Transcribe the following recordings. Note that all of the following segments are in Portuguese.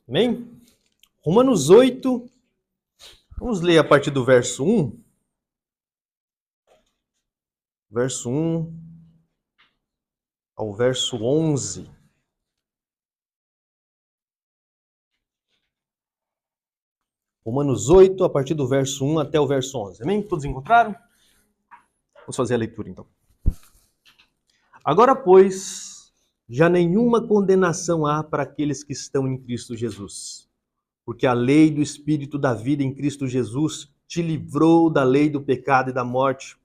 Amém? Romanos 8, vamos ler a partir do verso 1. Verso 1 ao verso 11. Romanos 8, a partir do verso 1 até o verso 11. Amém? Todos encontraram? Vamos fazer a leitura então. Agora, pois, já nenhuma condenação há para aqueles que estão em Cristo Jesus. Porque a lei do Espírito da vida em Cristo Jesus te livrou da lei do pecado e da morte.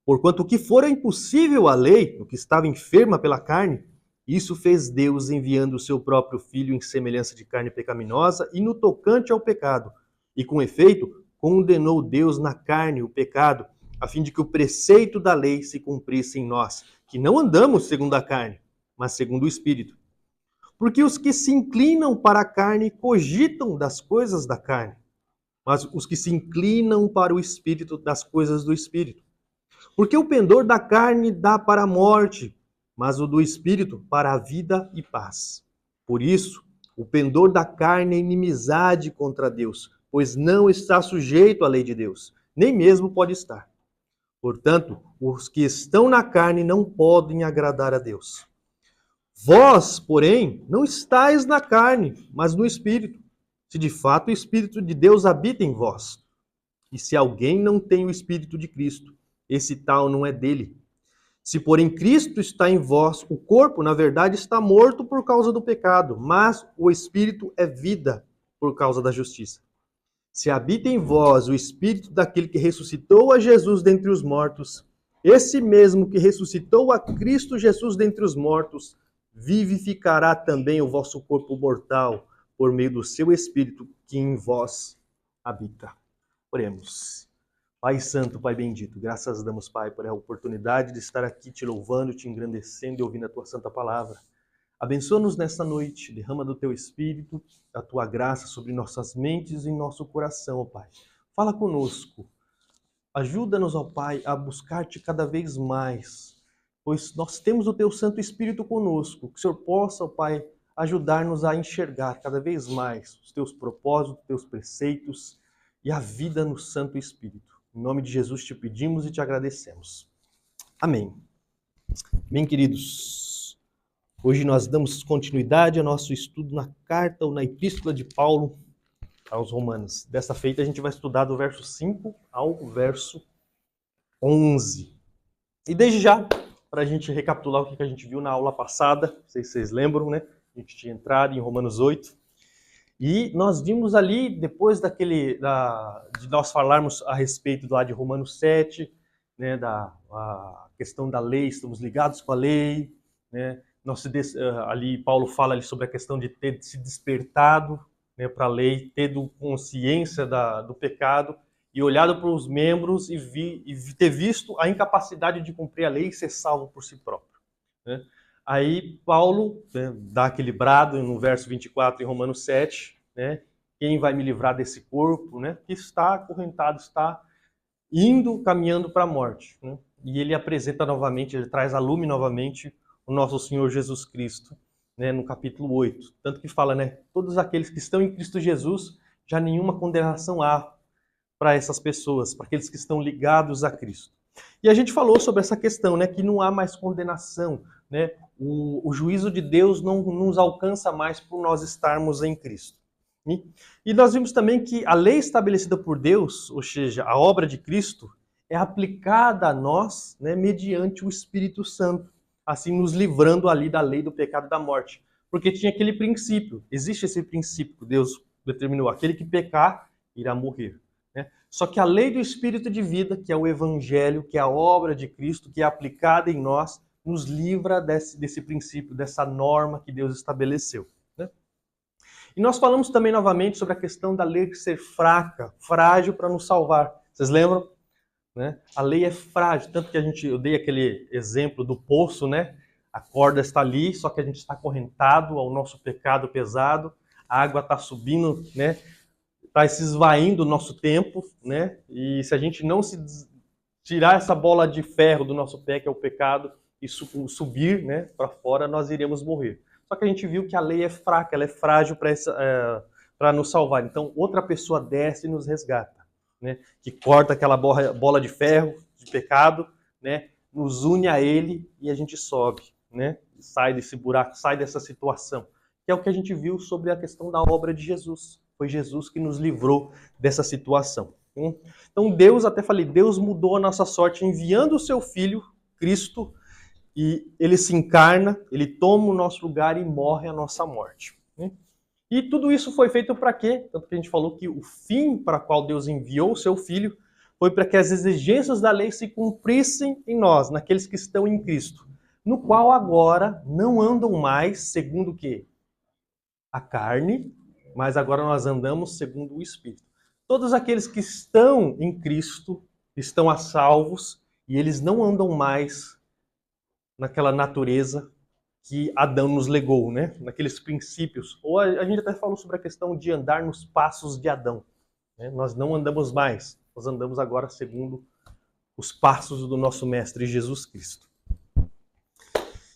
Porquanto o que fora impossível à lei, o que estava enferma pela carne, isso fez Deus enviando o seu próprio Filho em semelhança de carne pecaminosa e no tocante ao pecado. E com efeito, condenou Deus na carne o pecado, a fim de que o preceito da lei se cumprisse em nós, que não andamos segundo a carne, mas segundo o Espírito. Porque os que se inclinam para a carne cogitam das coisas da carne, mas os que se inclinam para o Espírito, das coisas do Espírito. Porque o pendor da carne dá para a morte, mas o do Espírito para a vida e paz. Por isso, o pendor da carne é inimizade contra Deus, pois não está sujeito à lei de Deus, nem mesmo pode estar. Portanto, os que estão na carne não podem agradar a Deus. Vós, porém, não estáis na carne, mas no Espírito, se de fato o Espírito de Deus habita em vós. E se alguém não tem o Espírito de Cristo, esse tal não é dele. Se, porém, Cristo está em vós, o corpo, na verdade, está morto por causa do pecado, mas o Espírito é vida por causa da justiça. Se habita em vós o Espírito daquele que ressuscitou a Jesus dentre os mortos, esse mesmo que ressuscitou a Cristo Jesus dentre os mortos, vivificará também o vosso corpo mortal, por meio do seu Espírito que em vós habita. Oremos. Pai Santo, Pai bendito, graças damos, Pai, por a oportunidade de estar aqui te louvando, te engrandecendo e ouvindo a tua santa palavra. Abençoa-nos nesta noite, derrama do teu Espírito, a tua graça sobre nossas mentes e nosso coração, ó Pai. Fala conosco, ajuda-nos, ó Pai, a buscar-te cada vez mais, pois nós temos o teu Santo Espírito conosco, que o Senhor possa, ó Pai, ajudar-nos a enxergar cada vez mais os teus propósitos, os teus preceitos e a vida no Santo Espírito. Em nome de Jesus te pedimos e te agradecemos. Amém. Bem, queridos, hoje nós damos continuidade ao nosso estudo na carta ou na epístola de Paulo aos Romanos. Dessa feita a gente vai estudar do verso 5 ao verso 11. E desde já, para a gente recapitular o que a gente viu na aula passada, não sei se vocês lembram, né? A gente tinha entrado em Romanos 8. E nós vimos ali, depois de nós falarmos a respeito lá de Romanos 7, né, a questão da lei, estamos ligados com a lei, né, ali Paulo fala ali sobre a questão de ter se despertado, né, para a lei, tendo consciência do pecado e olhado para os membros e ter visto a incapacidade de cumprir a lei e ser salvo por si próprio, né? Aí Paulo, né, dá aquele brado no verso 24 em Romanos 7, né, quem vai me livrar desse corpo, né, que está acorrentado, está caminhando para a morte, né? E ele apresenta novamente, ele traz à lume novamente o nosso Senhor Jesus Cristo, né, no capítulo 8. Tanto que fala, né, todos aqueles que estão em Cristo Jesus, já nenhuma condenação há para essas pessoas, para aqueles que estão ligados a Cristo. E a gente falou sobre essa questão, né, que não há mais condenação, né? O juízo de Deus não nos alcança mais por nós estarmos em Cristo. E nós vimos também que a lei estabelecida por Deus, ou seja, a obra de Cristo, é aplicada a nós, né, mediante o Espírito Santo, assim nos livrando ali da lei do pecado e da morte. Porque tinha aquele princípio, existe esse princípio que Deus determinou, aquele que pecar irá morrer, né? Só que a lei do Espírito de vida, que é o Evangelho, que é a obra de Cristo, que é aplicada em nós, nos livra desse princípio, dessa norma que Deus estabeleceu, né? E nós falamos também novamente sobre a questão da lei ser fraca, frágil para nos salvar. Vocês lembram? Né? A lei é frágil, tanto que eu dei aquele exemplo do poço, né? A corda está ali, só que a gente está acorrentado ao nosso pecado pesado, a água está subindo, né? Está se esvaindo o nosso tempo, né? E se a gente não tirar essa bola de ferro do nosso pé, que é o pecado, e subir, né, para fora, nós iremos morrer. Só que a gente viu que a lei é fraca, ela é frágil para nos salvar. Então, outra pessoa desce e nos resgata, né? Que corta aquela bola de ferro, de pecado, né? Nos une a ele e a gente sobe, né? Sai desse buraco, sai dessa situação. Que é o que a gente viu sobre a questão da obra de Jesus. Foi Jesus que nos livrou dessa situação. Então Deus, até falei, Deus mudou a nossa sorte enviando o seu Filho, Cristo, e ele se encarna, ele toma o nosso lugar e morre a nossa morte. E tudo isso foi feito para quê? Tanto que a gente falou que o fim para qual Deus enviou o seu Filho foi para que as exigências da lei se cumprissem em nós, naqueles que estão em Cristo, no qual agora não andam mais segundo o quê? A carne, mas agora nós andamos segundo o Espírito. Todos aqueles que estão em Cristo estão a salvos e eles não andam mais naquela natureza que Adão nos legou, né? Naqueles princípios. Ou a gente até falou sobre a questão de andar nos passos de Adão. Né? Nós não andamos mais, nós andamos agora segundo os passos do nosso Mestre Jesus Cristo.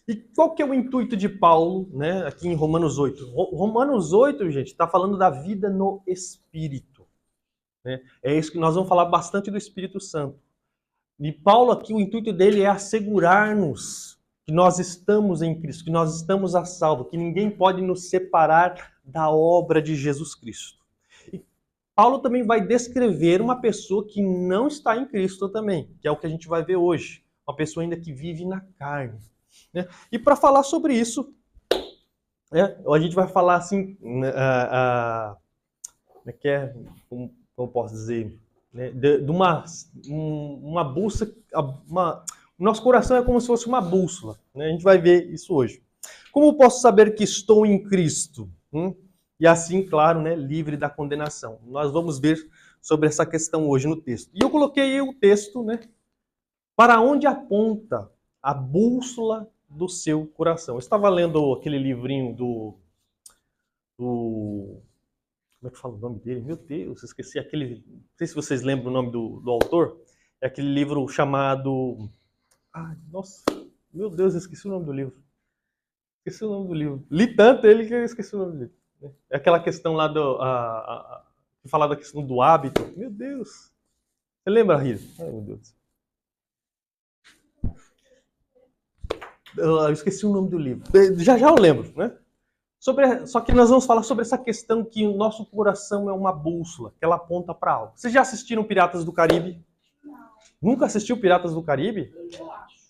E qual que é o intuito de Paulo, né, aqui em Romanos 8? Romanos 8, gente, está falando da vida no Espírito. Né? É isso que nós vamos falar bastante do Espírito Santo. E Paulo aqui, o intuito dele é assegurar-nos que nós estamos em Cristo, que nós estamos a salvo, que ninguém pode nos separar da obra de Jesus Cristo. E Paulo também vai descrever uma pessoa que não está em Cristo também, que é o que a gente vai ver hoje. Uma pessoa ainda que vive na carne. Né? E para falar sobre isso, a gente vai falar assim, como eu posso dizer, né? De uma bússola, nosso coração é como se fosse uma bússola, né? A gente vai ver isso hoje. Como posso saber que estou em Cristo? E assim, claro, né, livre da condenação. Nós vamos ver sobre essa questão hoje no texto. E eu coloquei o texto, né, para onde aponta a bússola do seu coração. Eu estava lendo aquele livrinho como é que fala o nome dele? Meu Deus, esqueci aquele... Não sei se vocês lembram o nome do autor. É aquele livro chamado... Ai, nossa, meu Deus, eu esqueci o nome do livro. Esqueci o nome do livro. Li tanto ele que eu esqueci o nome do livro. É aquela questão lá que fala da questão do hábito. Meu Deus. Você lembra, Rita? Ai, meu Deus. Eu esqueci o nome do livro. Já eu lembro, né? Só que nós vamos falar sobre essa questão que o nosso coração é uma bússola, que ela aponta para algo. Vocês já assistiram Piratas do Caribe? Não. Nunca assistiu Piratas do Caribe? Eu acho.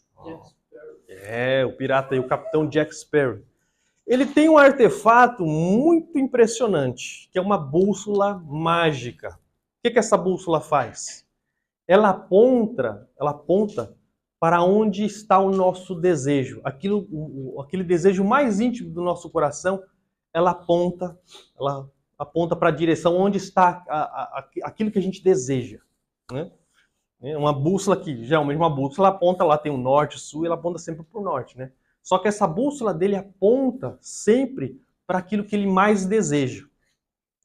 O pirata e o capitão Jack Sparrow. Ele tem um artefato muito impressionante, que é uma bússola mágica. O que essa bússola faz? Ela aponta para onde está o nosso desejo. Aquele desejo mais íntimo do nosso coração, ela aponta para a direção onde está aquilo que a gente deseja. Né? Uma bússola aqui, geralmente uma bússola aponta, lá tem o norte, o sul, e ela aponta sempre para o norte. Né? Só que essa bússola dele aponta sempre para aquilo que ele mais deseja.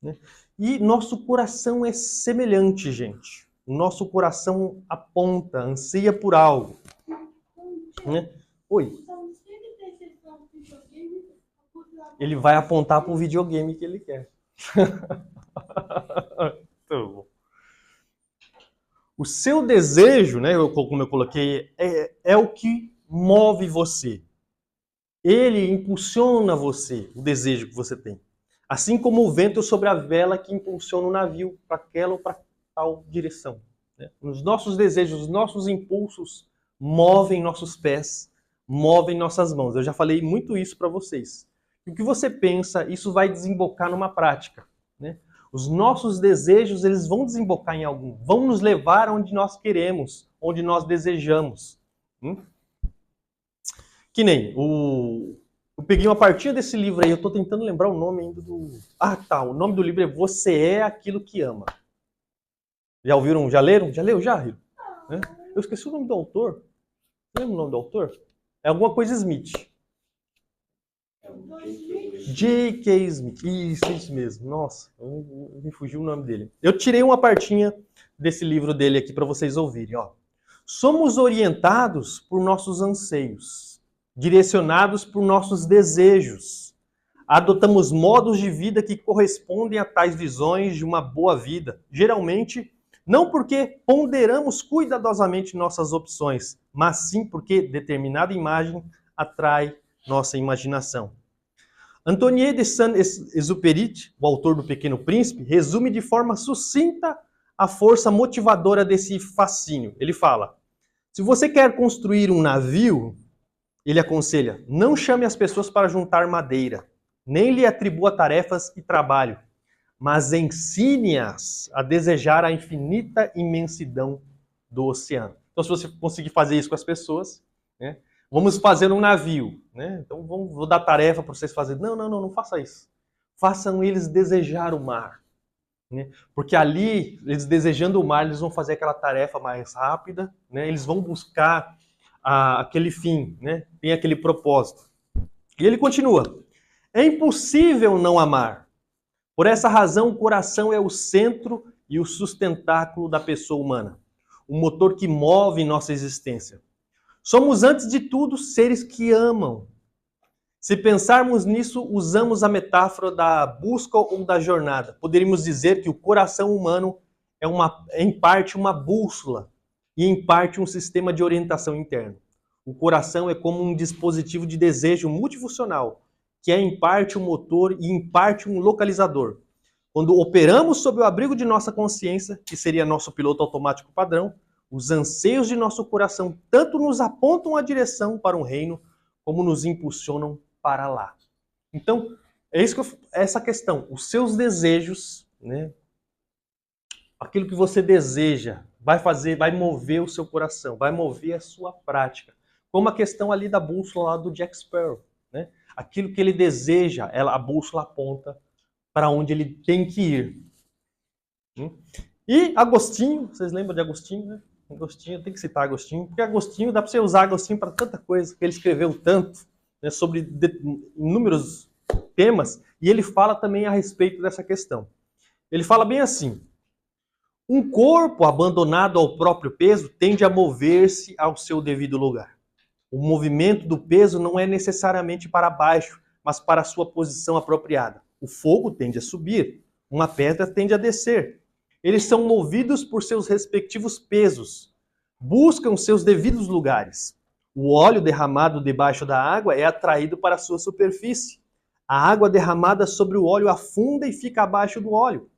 Né? E nosso coração é semelhante, gente. O nosso coração aponta, anseia por algo. Né? Oi. Ele vai apontar para o videogame que ele quer. O seu desejo, né, como eu coloquei, é o que move você. Ele impulsiona você, o desejo que você tem. Assim como o vento sobre a vela que impulsiona o navio para aquela ou para tal direção. Né? Os nossos desejos, os nossos impulsos movem nossos pés, movem nossas mãos. Eu já falei muito isso para vocês. E o que você pensa, isso vai desembocar numa prática. Né? Os nossos desejos, eles vão desembocar em algum, vão nos levar onde nós queremos, onde nós desejamos. Que nem eu peguei uma partinha desse livro aí, eu estou tentando lembrar o nome ainda do... o nome do livro é Você é Aquilo que Ama. Já ouviram? Já leram? Já leu? Já, Riro? Eu esqueci o nome do autor. Lembra o nome do autor? É alguma coisa Smith. J.K. Smith. Isso mesmo. Nossa, me fugiu o nome dele. Eu tirei uma partinha desse livro dele aqui para vocês ouvirem. Ó. Somos orientados por nossos anseios, direcionados por nossos desejos. adotamos modos de vida que correspondem a tais visões de uma boa vida. Geralmente, não porque ponderamos cuidadosamente nossas opções, mas sim porque determinada imagem atrai nossa imaginação. Antoine de Saint-Exupéry, o autor do Pequeno Príncipe, resume de forma sucinta a força motivadora desse fascínio. Ele fala: se você quer construir um navio, ele aconselha, não chame as pessoas para juntar madeira, nem lhe atribua tarefas e trabalho, mas ensine-as a desejar a infinita imensidão do oceano. Então, se você conseguir fazer isso com as pessoas, né, vamos fazer um navio, né? Então vou dar tarefa para vocês fazerem. Não faça isso. Façam eles desejar o mar. Né? Porque ali, eles desejando o mar, eles vão fazer aquela tarefa mais rápida, né? Eles vão buscar aquele fim, né? Tem aquele propósito. E ele continua. É impossível não amar. Por essa razão, o coração é o centro e o sustentáculo da pessoa humana. O motor que move nossa existência. Somos, antes de tudo, seres que amam. Se pensarmos nisso, usamos a metáfora da busca ou da jornada. Poderíamos dizer que o coração humano é em parte uma bússola e em parte um sistema de orientação interno. O coração é como um dispositivo de desejo multifuncional, que é em parte um motor e em parte um localizador. Quando operamos sob o abrigo de nossa consciência, que seria nosso piloto automático padrão, os anseios de nosso coração tanto nos apontam a direção para um reino, como nos impulsionam para lá. Então, é isso essa questão. Os seus desejos, né? Aquilo que você deseja, vai mover o seu coração, vai mover a sua prática. Como a questão ali da bússola lá do Jack Sparrow, né? Aquilo que ele deseja, a bússola aponta para onde ele tem que ir. E Agostinho, vocês lembram de Agostinho, né? Agostinho, tem que citar Agostinho, porque Agostinho, dá para você usar Agostinho para tanta coisa, que ele escreveu tanto, né, sobre inúmeros temas, e ele fala também a respeito dessa questão. Ele fala bem assim: um corpo abandonado ao próprio peso tende a mover-se ao seu devido lugar. O movimento do peso não é necessariamente para baixo, mas para a sua posição apropriada. O fogo tende a subir, uma pedra tende a descer. Eles são movidos por seus respectivos pesos, buscam seus devidos lugares. O óleo derramado debaixo da água é atraído para a sua superfície. A água derramada sobre o óleo afunda e fica abaixo do óleo.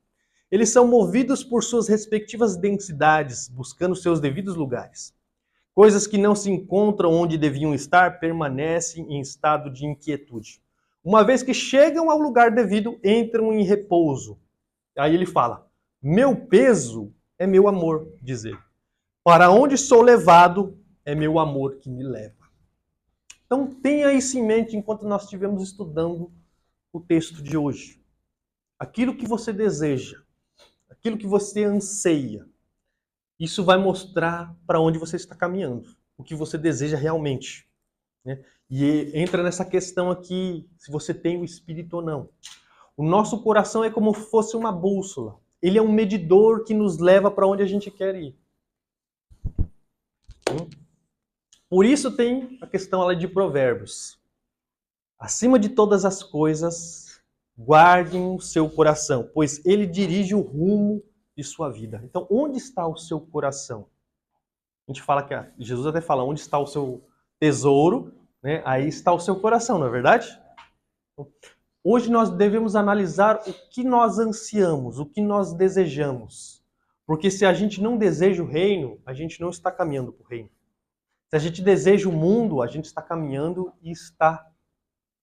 Eles são movidos por suas respectivas densidades, buscando seus devidos lugares. Coisas que não se encontram onde deviam estar permanecem em estado de inquietude. Uma vez que chegam ao lugar devido, entram em repouso. Aí ele fala: meu peso é meu amor, diz ele. Para onde sou levado, é meu amor que me leva. Então tenha isso em mente enquanto nós estivermos estudando o texto de hoje. Aquilo que você deseja, aquilo que você anseia, isso vai mostrar para onde você está caminhando, o que você deseja realmente. Né? E entra nessa questão aqui, se você tem o Espírito ou não. O nosso coração é como se fosse uma bússola. Ele é um medidor que nos leva para onde a gente quer ir. Por isso tem a questão ali de Provérbios. Acima de todas as coisas, guardem o seu coração, pois ele dirige o rumo de sua vida. Então, onde está o seu coração? A gente fala que Jesus até fala, onde está o seu tesouro, né? Aí está o seu coração, não é verdade? Hoje nós devemos analisar o que nós ansiamos, o que nós desejamos. Porque se a gente não deseja o reino, a gente não está caminhando para o reino. Se a gente deseja o mundo, a gente está caminhando e está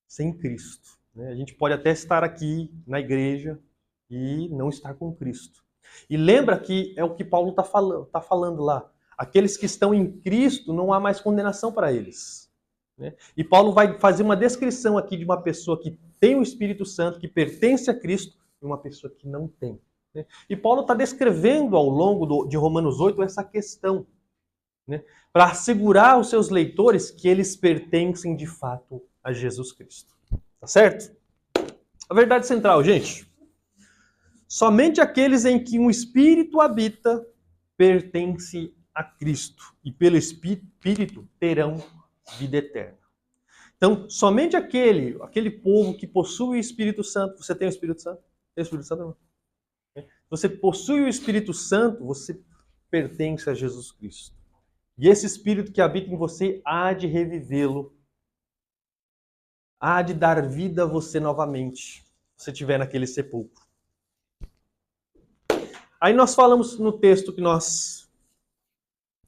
sem Cristo. Né? A gente pode até estar aqui na igreja e não estar com Cristo. E lembra que é o que Paulo está falando lá. Aqueles que estão em Cristo, não há mais condenação para eles. Né? E Paulo vai fazer uma descrição aqui de uma pessoa que tem o Espírito Santo, que pertence a Cristo, e uma pessoa que não tem. Né? E Paulo está descrevendo ao longo de Romanos 8 essa questão, né? Para assegurar aos seus leitores que eles pertencem de fato a Jesus Cristo. Tá certo? A verdade central, gente. Somente aqueles em que um Espírito habita pertence a Cristo. E pelo Espírito terão vida eterna. Então, somente aquele povo que possui o Espírito Santo, você tem o Espírito Santo? Tem o Espírito Santo não? Você possui o Espírito Santo, você pertence a Jesus Cristo. E esse Espírito que habita em você há de revivê-lo, há de dar vida a você novamente, se você estiver naquele sepulcro. Aí nós falamos no texto que nós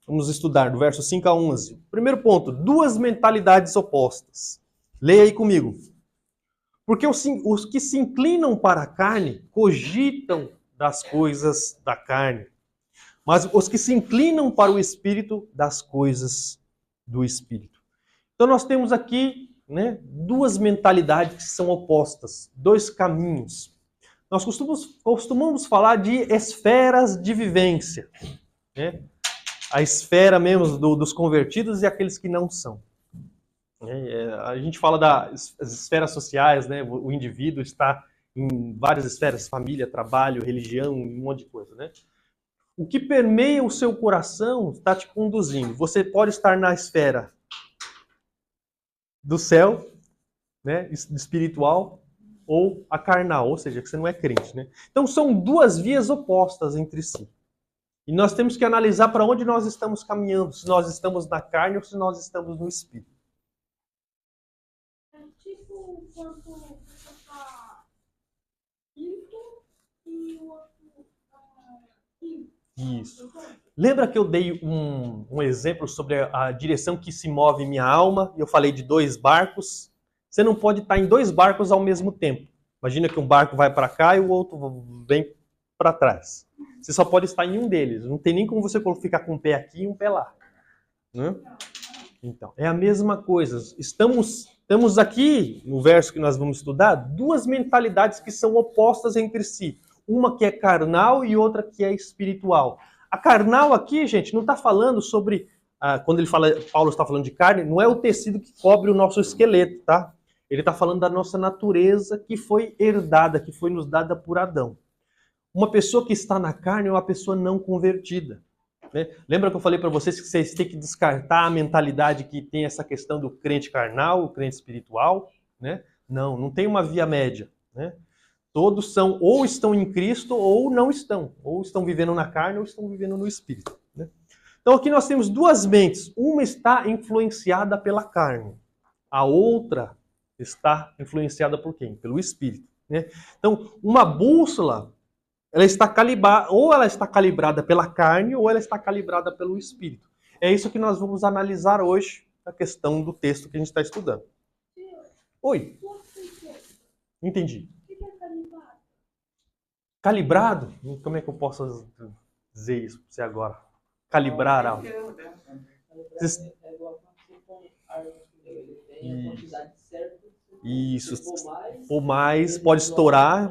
vamos estudar, do verso 5 a 11. Primeiro ponto, duas mentalidades opostas. Leia aí comigo. Porque os que se inclinam para a carne cogitam das coisas da carne, mas os que se inclinam para o Espírito, das coisas do Espírito. Então nós temos aqui, né, duas mentalidades que são opostas, dois caminhos. Nós costumamos falar de esferas de vivência, né? A esfera mesmo dos convertidos e aqueles que não são. A gente fala das esferas sociais, né? O indivíduo está em várias esferas, família, trabalho, religião, um monte de coisa, né? O que permeia o seu coração está te conduzindo. Você pode estar na esfera do céu, né, espiritual, ou a carnal, ou seja, que você não é crente, né? Então são duas vias opostas entre si. E nós temos que analisar para onde nós estamos caminhando, se nós estamos na carne ou se nós estamos no espírito. É tipo quando você está quinto e o outro quinto. Isso. Lembra que eu dei um exemplo sobre a direção que se move minha alma? E eu falei de dois barcos. Você não pode estar em dois barcos ao mesmo tempo. Imagina que um barco vai para cá e o outro vem para trás. Você só pode estar em um deles. Não tem nem como você ficar com um pé aqui e um pé lá. Né? Então, é a mesma coisa. Temos aqui, no verso que nós vamos estudar, duas mentalidades que são opostas entre si. Uma que é carnal e outra que é espiritual. A carnal aqui, gente, não está falando sobre... quando Paulo está falando de carne, não é o tecido que cobre o nosso esqueleto, tá? Ele está falando da nossa natureza que foi herdada, que foi nos dada por Adão. Uma pessoa que está na carne é uma pessoa não convertida. Né? Lembra que eu falei para vocês que vocês têm que descartar a mentalidade que tem essa questão do crente carnal, o crente espiritual? Né? Não tem uma via média. Né? Todos são ou estão em Cristo ou não estão. Ou estão vivendo na carne ou estão vivendo no espírito. Né? Então aqui nós temos duas mentes. Uma está influenciada pela carne. A outra está influenciada por quem? Pelo espírito. Né? Então uma bússola, ela está calibrada pela carne ou ela está calibrada pelo espírito. É isso que nós vamos analisar hoje, a questão do texto que a gente está estudando. Oi? Entendi. Calibrado? Como é que eu posso dizer isso para você agora? Calibrar algo. Isso. Por mais, pode estourar,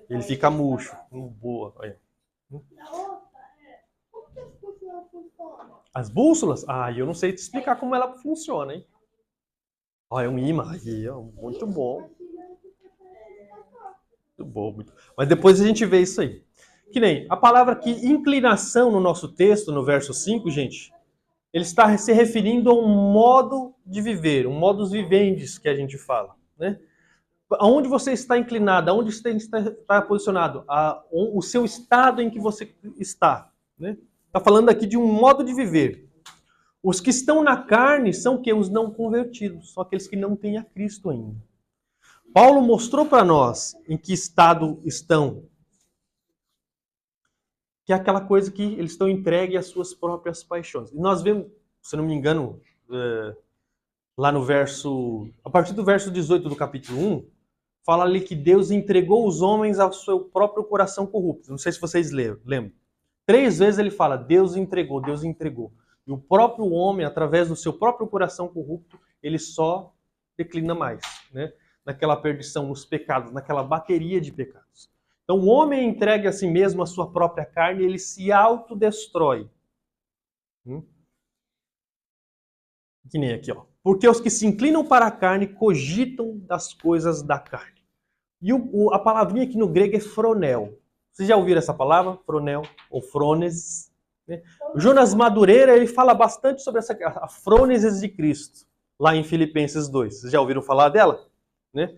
ele fica murcho. Boa. Olha. As bússolas? Eu não sei te explicar como ela funciona, hein? É um imã. Muito bom. Muito bom. Mas depois a gente vê isso aí. Que nem a palavra aqui, inclinação, no nosso texto, no verso 5, gente, ele está se referindo a um modo de viver, um modus vivendi que a gente fala, né? Aonde você está inclinado, aonde você está posicionado, o seu estado em que você está, né? Está falando aqui de um modo de viver. Os que estão na carne são os não convertidos, são aqueles que não têm a Cristo ainda. Paulo mostrou para nós em que estado estão. Que é aquela coisa que eles estão entregues às suas próprias paixões. E nós vemos, se não me engano, lá no verso... A partir do verso 18 do capítulo 1, fala ali que Deus entregou os homens ao seu próprio coração corrupto. Não sei se vocês lembram. 3 vezes ele fala, Deus entregou, Deus entregou. E o próprio homem, através do seu próprio coração corrupto, ele só declina mais, né? Naquela perdição, nos pecados, naquela bateria de pecados. Então o homem é entregue a si mesmo, a sua própria carne, ele se autodestrói. Que nem aqui, ó. Porque os que se inclinam para a carne cogitam das coisas da carne. E a palavrinha aqui no grego é fronel. Vocês já ouviram essa palavra? Fronel ou frones? Né? O Jonas Madureira, ele fala bastante sobre a frônesis de Cristo. lá em Filipenses 2. Vocês já ouviram falar dela? Né?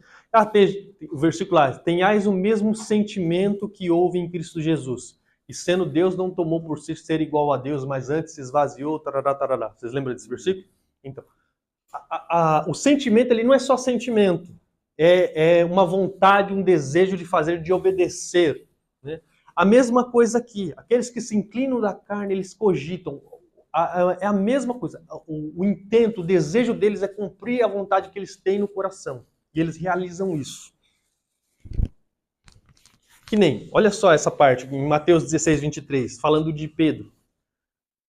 O versículo lá, tenhais o mesmo sentimento que houve em Cristo Jesus. E sendo Deus, não tomou por si ser igual a Deus, mas antes se esvaziou, tarará, tarará. Vocês lembram desse versículo? Então, o sentimento ele não é só sentimento. É uma vontade, um desejo de fazer, de obedecer. Né? A mesma coisa aqui. Aqueles que se inclinam da carne, eles cogitam. É a mesma coisa. O intento, o desejo deles é cumprir a vontade que eles têm no coração. E eles realizam isso. Que nem, olha só essa parte, em Mateus 16, 23, falando de Pedro.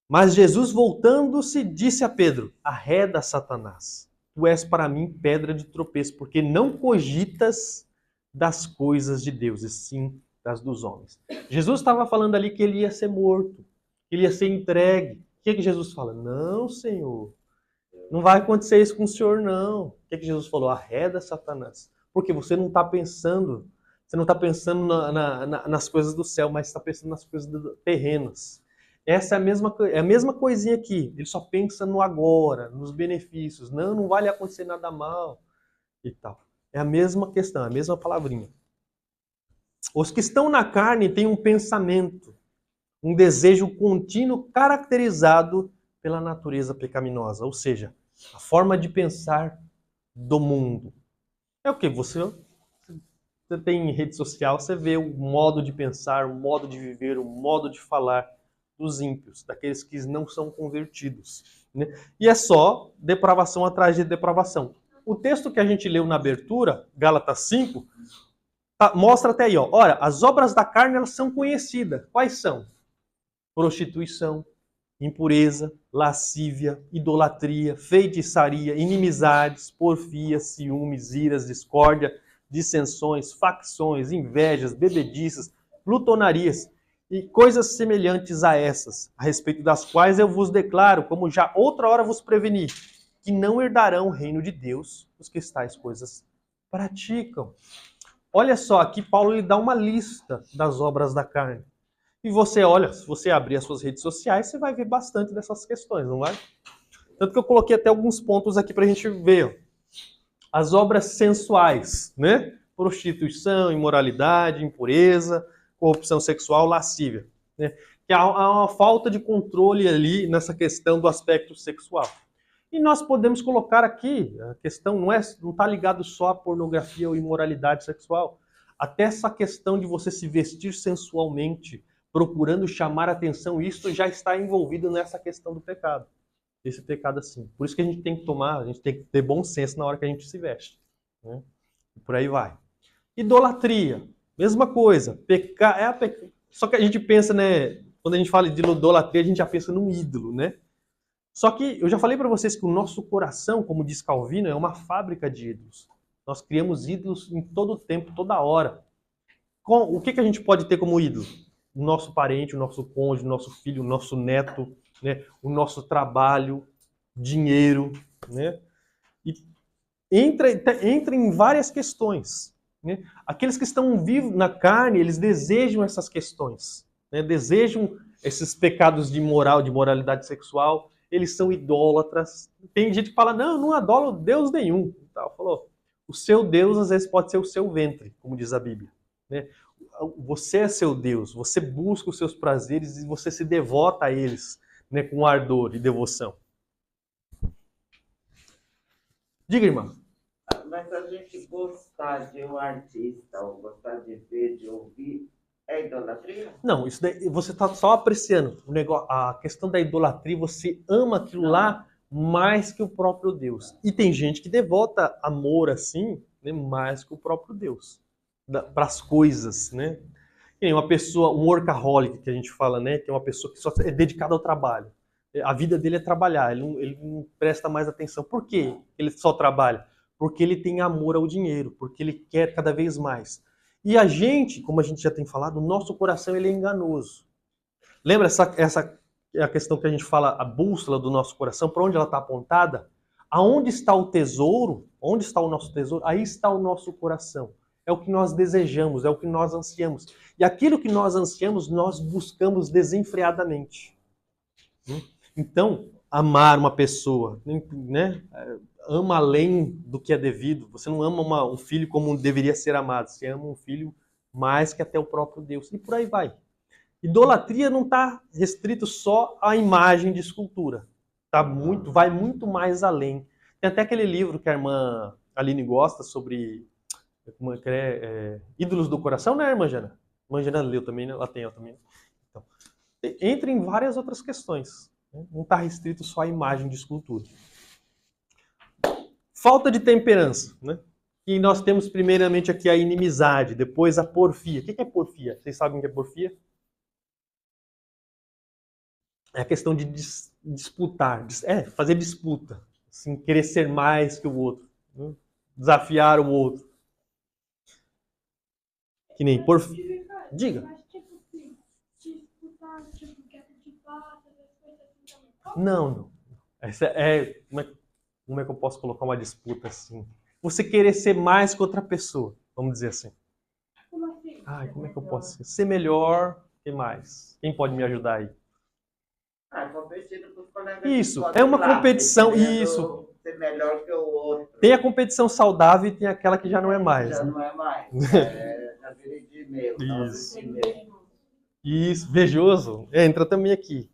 Mas Jesus, voltando-se, disse a Pedro, arreda, Satanás. Tu és para mim pedra de tropeço, porque não cogitas das coisas de Deus, e sim das dos homens. Jesus estava falando ali que ele ia ser morto, que ele ia ser entregue. O que Jesus fala? Não, Senhor, não vai acontecer isso com o Senhor, não. O que Jesus falou? Arreda, Satanás. Porque você não está pensando, nas coisas do céu, mas está pensando nas coisas terrenas. Essa é a mesma coisinha aqui. Ele só pensa no agora, nos benefícios. Não vai lhe acontecer nada mal e tal. É a mesma questão, a mesma palavrinha. Os que estão na carne têm um pensamento, um desejo contínuo caracterizado pela natureza pecaminosa, ou seja, a forma de pensar do mundo. É o que? Você tem rede social, você vê o modo de pensar, o modo de viver, o modo de falar dos ímpios, daqueles que não são convertidos. Né? E é só depravação atrás de depravação. O texto que a gente leu na abertura, Gálatas 5, mostra até aí, ó. Ora, as obras da carne elas são conhecidas. Quais são? Prostituição, impureza, lascívia, idolatria, feitiçaria, inimizades, porfias, ciúmes, iras, discórdia, dissensões, facções, invejas, bebediças, glutonarias e coisas semelhantes a essas, a respeito das quais eu vos declaro, como já outra hora vos preveni, que não herdarão o reino de Deus os que tais coisas praticam. Olha só, aqui Paulo lhe dá uma lista das obras da carne. E você olha, se você abrir as suas redes sociais, você vai ver bastante dessas questões, não vai? Tanto que eu coloquei até alguns pontos aqui para a gente ver. As obras sensuais, né? Prostituição, imoralidade, impureza, corrupção sexual, lascívia. Né? Que há uma falta de controle ali nessa questão do aspecto sexual. E nós podemos colocar aqui, a questão não está ligado só à pornografia ou imoralidade sexual. Até essa questão de você se vestir sensualmente, procurando chamar atenção, isso já está envolvido nessa questão do pecado. Esse pecado assim. Por isso que a gente tem que ter bom senso na hora que a gente se veste. Né? E por aí vai. Idolatria, mesma coisa. Só que a gente pensa, né? Quando a gente fala de idolatria, a gente já pensa num ídolo, né? Só que eu já falei para vocês que o nosso coração, como diz Calvino, é uma fábrica de ídolos. Nós criamos ídolos em todo o tempo, toda hora. O que a gente pode ter como ídolo? O nosso parente, o nosso cônjuge, o nosso filho, o nosso neto, né? O nosso trabalho, dinheiro, né? E entra em várias questões. Né? Aqueles que estão vivos na carne, eles desejam essas questões, né? Desejam esses pecados de moral, de moralidade sexual. Eles são idólatras. Tem gente que fala, não adoro Deus nenhum. Falou, o seu Deus às vezes pode ser o seu ventre, como diz a Bíblia. Né? Você é seu Deus, você busca os seus prazeres e você se devota a eles, né, com ardor e devoção. Diga, irmã. Mas a gente gostar de um artista, ou gostar de ver, de ouvir, é idolatria? Não, isso daí, você está só apreciando o negócio, a questão da idolatria, você ama aquilo lá mais que o próprio Deus. E tem gente que devota amor assim, né, mais que o próprio Deus, para as coisas, né? Tem uma pessoa, um workaholic que a gente fala, né, que é uma pessoa que só é dedicada ao trabalho. A vida dele é trabalhar, ele não presta mais atenção. Por quê ele só trabalha? Porque ele tem amor ao dinheiro, porque ele quer cada vez mais. E a gente, como a gente já tem falado, o nosso coração ele é enganoso. Lembra essa é a questão que a gente fala, a bússola do nosso coração, para onde ela está apontada? Aonde está o tesouro? Onde está o nosso tesouro? Aí está o nosso coração. É o que nós desejamos, é o que nós ansiamos. E aquilo que nós ansiamos, nós buscamos desenfreadamente. Então, amar uma pessoa, né? ama além do que é devido. Você não ama um filho como deveria ser amado. Você ama um filho mais que até o próprio Deus. E por aí vai. Idolatria não está restrito só à imagem de escultura. Vai muito mais além. Tem até aquele livro que a irmã Aline gosta sobre ídolos do coração, né, irmã Jana? A irmã Jana leu também, né? Ela tem, eu também. Então, entra em várias outras questões. Não está restrito só à imagem de escultura. Falta de temperança, né? E nós temos primeiramente aqui a inimizade, depois a porfia. O que é porfia? Vocês sabem o que é porfia? É a questão de disputar, fazer disputa, assim, querer ser mais que o outro, né? Desafiar o outro. Que nem porfia. Diga. Mas tipo assim, disputar, tipo, quer participar, essas coisas assim também. Não. Essa como é que eu posso colocar uma disputa assim? Você querer ser mais que outra pessoa, vamos dizer assim. Como assim? Como é que eu posso ser melhor que mais? Quem pode me ajudar aí? Competindo com os colegas. Isso, é uma competição, isso. Ser melhor que o outro. Tem a competição saudável e tem aquela que já não é mais. Já né? não é mais. Já virei de e-mail. Isso. Isso, vejoso. Entra também aqui.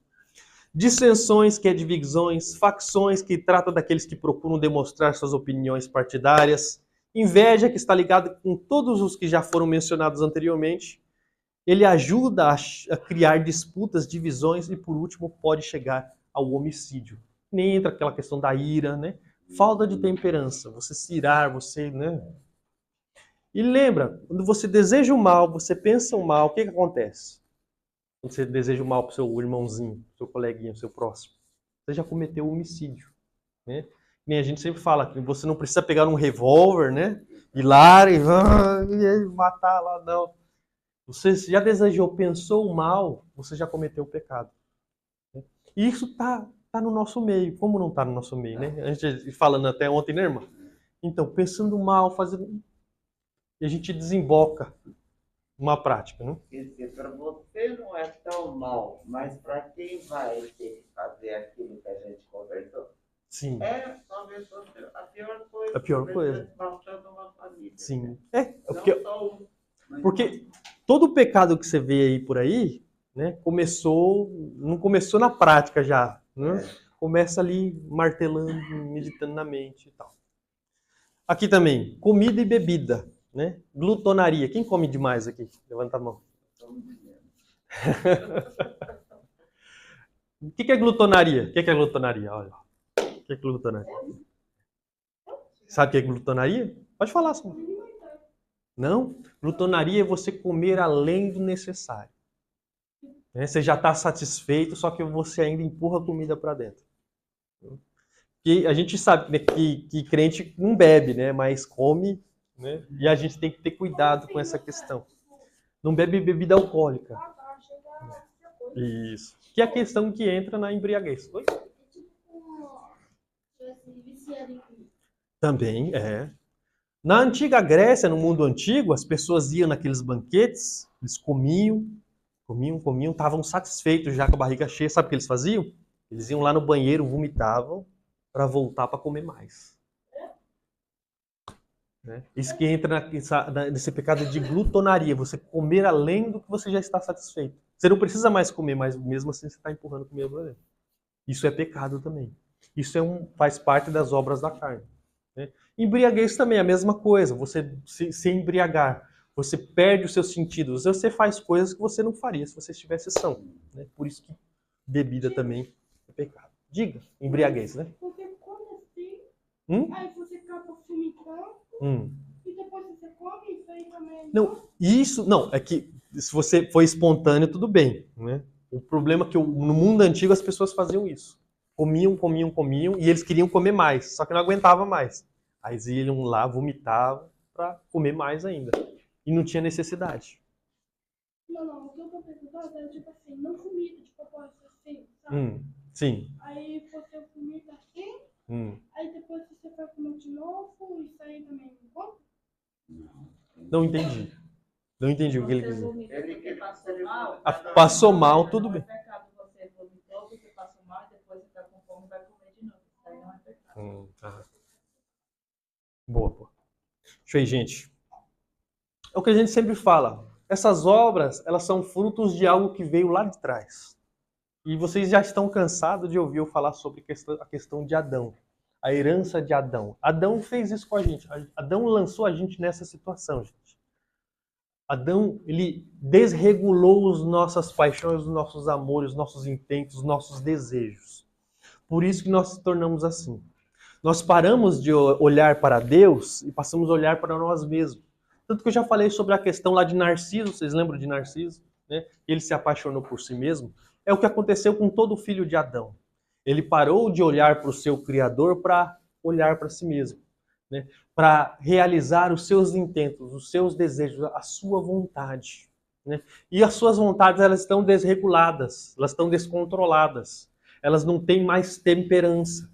Dissensões, que é divisões, facções, que trata daqueles que procuram demonstrar suas opiniões partidárias, inveja, que está ligado com todos os que já foram mencionados anteriormente. Ele ajuda a criar disputas, divisões e, por último, pode chegar ao homicídio. Nem entra aquela questão da ira, né? Falta de temperança, você se irar, você, né? E lembra, quando você deseja o mal, você pensa o mal, o que acontece? Quando você deseja o mal para o seu irmãozinho, pro seu coleguinha, pro seu próximo, você já cometeu homicídio, né? Nem a gente sempre fala que você não precisa pegar um revólver, né? Ir lá e matar lá, não. Você já desejou, pensou o mal, você já cometeu o pecado. Né? E isso tá no nosso meio. Como não tá no nosso meio, né? A gente falando até ontem, né, irmã? Então, pensando mal, fazendo... E a gente desemboca uma prática, né? Porque para você não é tão mal, mas para quem vai ter que fazer aquilo que a gente conversou, Sim. talvez a pior coisa. A pior coisa. Matando uma família. Sim. Porque todo pecado que você vê aí por aí, né, não começou na prática já, né? Começa ali martelando, meditando na mente e tal. Aqui também, comida e bebida, né? Glutonaria. Quem come demais aqui? Levanta a mão. O que é glutonaria? O que é glutonaria? Olha. O que é glutonaria? Sabe o que é glutonaria? Pode falar, só. Não? Glutonaria é você comer além do necessário. Você já está satisfeito, só que você ainda empurra a comida para dentro. E a gente sabe, né, que crente não bebe, né, mas come, né, e a gente tem que ter cuidado com essa questão. Não bebe bebida alcoólica. Isso. Que é a questão que entra na embriaguez. Oi? Também é. Na antiga Grécia, no mundo antigo, as pessoas iam naqueles banquetes, eles comiam, estavam satisfeitos já com a barriga cheia. Sabe o que eles faziam? Eles iam lá no banheiro, vomitavam, para voltar para comer mais. Né? Isso que entra nesse pecado de glutonaria, você comer além do que você já está satisfeito. Você não precisa mais comer, mas mesmo assim você está empurrando comida para dentro. Isso é pecado também. Isso faz parte das obras da carne. Né? Embriaguez também é a mesma coisa. Você se embriagar, você perde os seus sentidos. Você faz coisas que você não faria se você estivesse são. Né? Por isso que bebida também é pecado. Diga, embriaguez, né? Você come assim, aí você acaba vomitando, e depois você come, isso aí também... Não, é que se você foi espontâneo, tudo bem. Né? O problema é que no mundo antigo as pessoas faziam isso. Comiam, e eles queriam comer mais, só que não aguentava mais. Aí eles iam lá, vomitavam para comer mais ainda. E não tinha necessidade. Não, o que eu tô perguntando é tipo assim, não comida de propósito assim, sabe? Sim. Aí você vomita assim, aí depois você vai comer de novo, isso aí também não conta? Não entendi. Não entendi o que ele quis dizer. Ele passou mal. Passou mal, tudo bem. Você vomitou, você passou mal, depois você está com fome e vai comer de novo. Isso aí não é pecado. Boa, boa. Isso aí, gente. É o que a gente sempre fala. Essas obras, elas são frutos de algo que veio lá de trás. E vocês já estão cansados de ouvir eu falar sobre a questão de Adão. A herança de Adão. Adão fez isso com a gente. Adão lançou a gente nessa situação, gente. Adão, ele desregulou as nossas paixões, os nossos amores, os nossos intentos, os nossos desejos. Por isso que nós nos tornamos assim. Nós paramos de olhar para Deus e passamos a olhar para nós mesmos. Tanto que eu já falei sobre a questão lá de Narciso, vocês lembram de Narciso? Né? Ele se apaixonou por si mesmo. É o que aconteceu com todo filho de Adão. Ele parou de olhar para o seu Criador para olhar para si mesmo. Né? Para realizar os seus intentos, os seus desejos, a sua vontade. Né? E as suas vontades, elas estão desreguladas, elas estão descontroladas. Elas não têm mais temperança.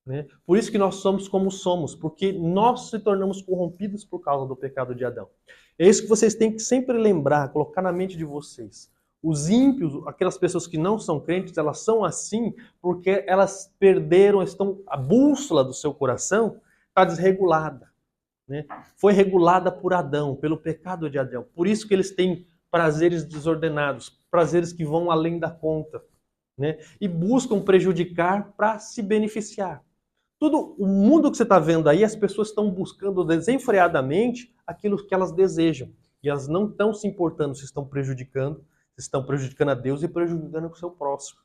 Né? Por isso que nós somos como somos, porque nós se tornamos corrompidos por causa do pecado de Adão. É isso que vocês têm que sempre lembrar, colocar na mente de vocês. Os ímpios, aquelas pessoas que não são crentes, elas são assim porque elas perderam, a bússola do seu coração está desregulada. Né? Foi regulada por Adão, pelo pecado de Adão. Por isso que eles têm prazeres desordenados, prazeres que vão além da conta. Né? E buscam prejudicar para se beneficiar. Todo o mundo que você está vendo aí, as pessoas estão buscando desenfreadamente aquilo que elas desejam. E elas não estão se importando se estão prejudicando a Deus e prejudicando o seu próximo.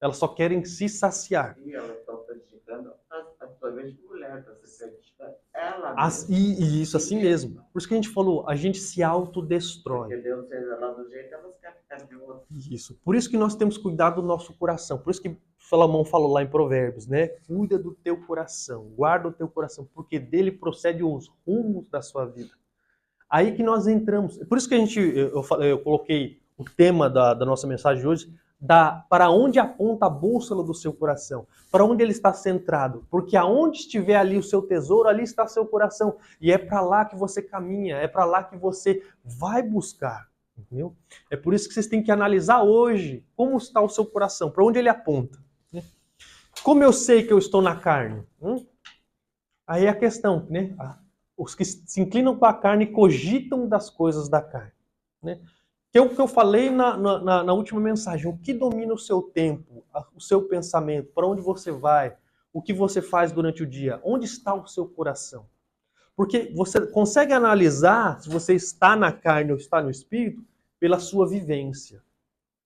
Elas só querem se saciar. E elas estão prejudicando a sua mulher, está se prejudicando ela mesma. E isso assim mesmo. Por isso que a gente falou, a gente se autodestrói. Porque Deus fez ela do jeito, elas querem ficar de outro. Isso. Por isso que nós temos que cuidar do nosso coração. Por isso que Salomão falou lá em Provérbios, né? Cuida do teu coração, guarda o teu coração, porque dele procede os rumos da sua vida. Aí que nós entramos. Por isso que eu coloquei o tema da nossa mensagem hoje, para onde aponta a bússola do seu coração, para onde ele está centrado. Porque aonde estiver ali o seu tesouro, ali está seu coração. E é para lá que você caminha, é para lá que você vai buscar. Entendeu? É por isso que vocês têm que analisar hoje como está o seu coração, para onde ele aponta. Como eu sei que eu estou na carne? Aí é a questão, né? Os que se inclinam para a carne cogitam das coisas da carne. Né? Que é o que eu falei na última mensagem. O que domina o seu tempo, o seu pensamento, para onde você vai, o que você faz durante o dia, onde está o seu coração? Porque você consegue analisar se você está na carne ou está no espírito pela sua vivência,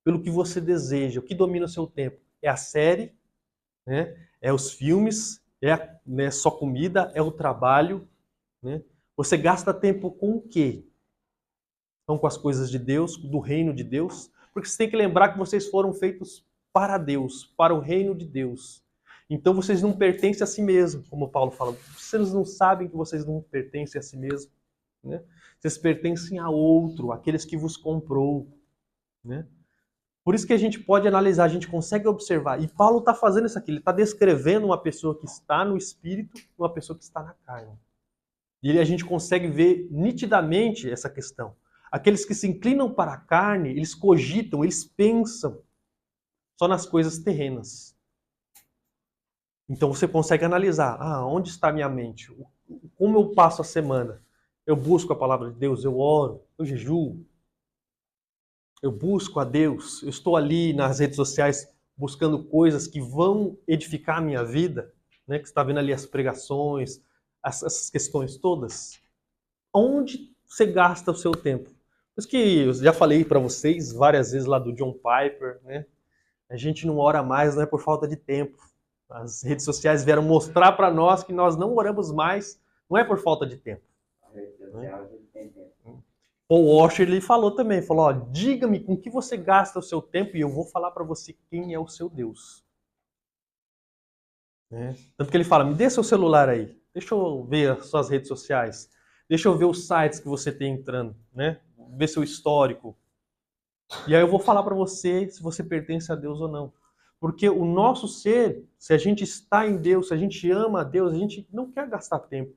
pelo que você deseja, o que domina o seu tempo. É a série, né? É os filmes, né, só comida, é o trabalho. Né? Você gasta tempo com o quê? Então, com as coisas de Deus, do reino de Deus. Porque você tem que lembrar que vocês foram feitos para Deus, para o reino de Deus. Então vocês não pertencem a si mesmos, como Paulo fala. Vocês não sabem que vocês não pertencem a si mesmos. Né? Vocês pertencem a outro, aqueles que vos comprou. Né? Por isso que a gente pode analisar, a gente consegue observar. E Paulo está fazendo isso aqui, ele está descrevendo uma pessoa que está no espírito e uma pessoa que está na carne. E a gente consegue ver nitidamente essa questão. Aqueles que se inclinam para a carne, eles cogitam, eles pensam só nas coisas terrenas. Então você consegue analisar, onde está a minha mente? Como eu passo a semana? Eu busco a palavra de Deus, eu oro, eu jejuo, eu busco a Deus, eu estou ali nas redes sociais buscando coisas que vão edificar a minha vida, né? Que você está vendo ali as pregações, essas questões todas. Onde você gasta o seu tempo? Por isso que eu já falei para vocês várias vezes lá do John Piper, né? A gente não ora mais, não é por falta de tempo. As redes sociais vieram mostrar para nós que nós não oramos mais, não é por falta de tempo. Paul Washer, ele falou também, falou, diga-me com que você gasta o seu tempo e eu vou falar para você quem é o seu Deus. Né? Tanto que ele fala, me dê seu celular aí, deixa eu ver as suas redes sociais, deixa eu ver os sites que você tem entrando, né? Ver seu histórico. E aí eu vou falar para você se você pertence a Deus ou não. Porque o nosso ser, se a gente está em Deus, se a gente ama a Deus, a gente não quer gastar tempo.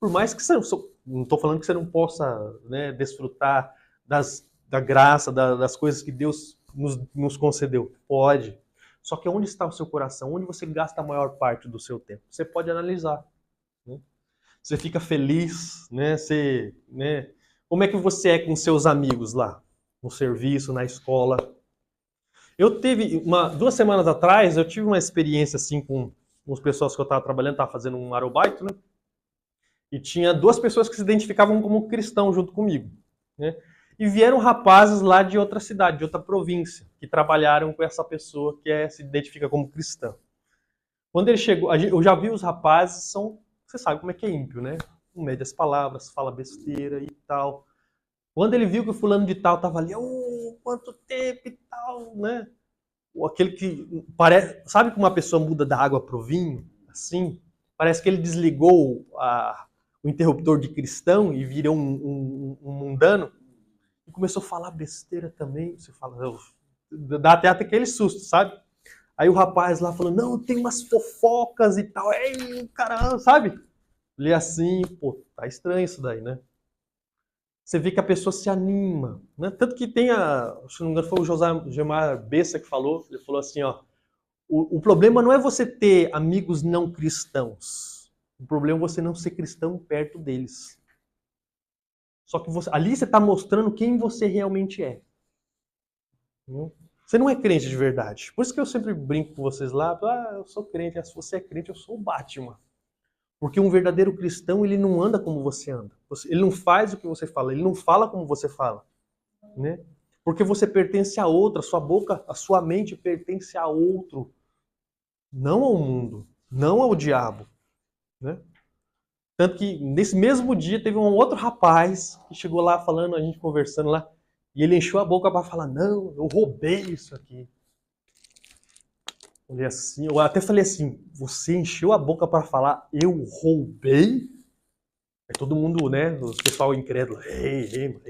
Por mais que você não estou falando que você não possa, né, desfrutar da graça, das coisas que Deus nos concedeu. Pode. Só que onde está o seu coração? Onde você gasta a maior parte do seu tempo? Você pode analisar. Né? Você fica feliz, né? Como é que você é com seus amigos lá? No serviço, na escola? Eu teve 2 semanas atrás, eu tive uma experiência assim com as pessoas que eu estava trabalhando, estava fazendo um aerobaito, né? E tinha 2 pessoas que se identificavam como cristão junto comigo, né? E vieram rapazes lá de outra cidade, de outra província, que trabalharam com essa pessoa que se identifica como cristã. Quando ele chegou, eu já vi os rapazes, você sabe como é que é ímpio, né? Não mede as palavras, fala besteira e tal. Quando ele viu que o fulano de tal estava ali, quanto tempo e tal, né? Aquele que parece, sabe como uma pessoa muda da água pro vinho? Assim, parece que ele desligou o interruptor de cristão e virou um mundano e começou a falar besteira também. Você fala, dá até aquele susto, sabe? Aí o rapaz lá falou, não, tem umas fofocas e tal. Ei, caramba, sabe? Ele assim, pô, tá estranho isso daí, né? Você vê que a pessoa se anima, né? Tanto que tem se não me engano, foi o Josemar Bessa que falou, ele falou assim, ó, o problema não é você ter amigos não cristãos. O problema é você não ser cristão perto deles. Só que ali você está mostrando quem você realmente é. Você não é crente de verdade. Por isso que eu sempre brinco com vocês lá, eu sou crente, se você é crente, eu sou o Batman. Porque um verdadeiro cristão, ele não anda como você anda. Ele não faz o que você fala, ele não fala como você fala. Né? Porque você pertence a outro, a sua boca, a sua mente pertence a outro. Não ao mundo, não ao diabo. Né? Tanto que nesse mesmo dia teve um outro rapaz que chegou lá falando, a gente conversando lá, e ele encheu a boca para falar, não, eu roubei isso aqui. Olhei assim, eu até falei assim, você encheu a boca para falar, eu roubei? Aí todo mundo, né, os pessoal incrédulo,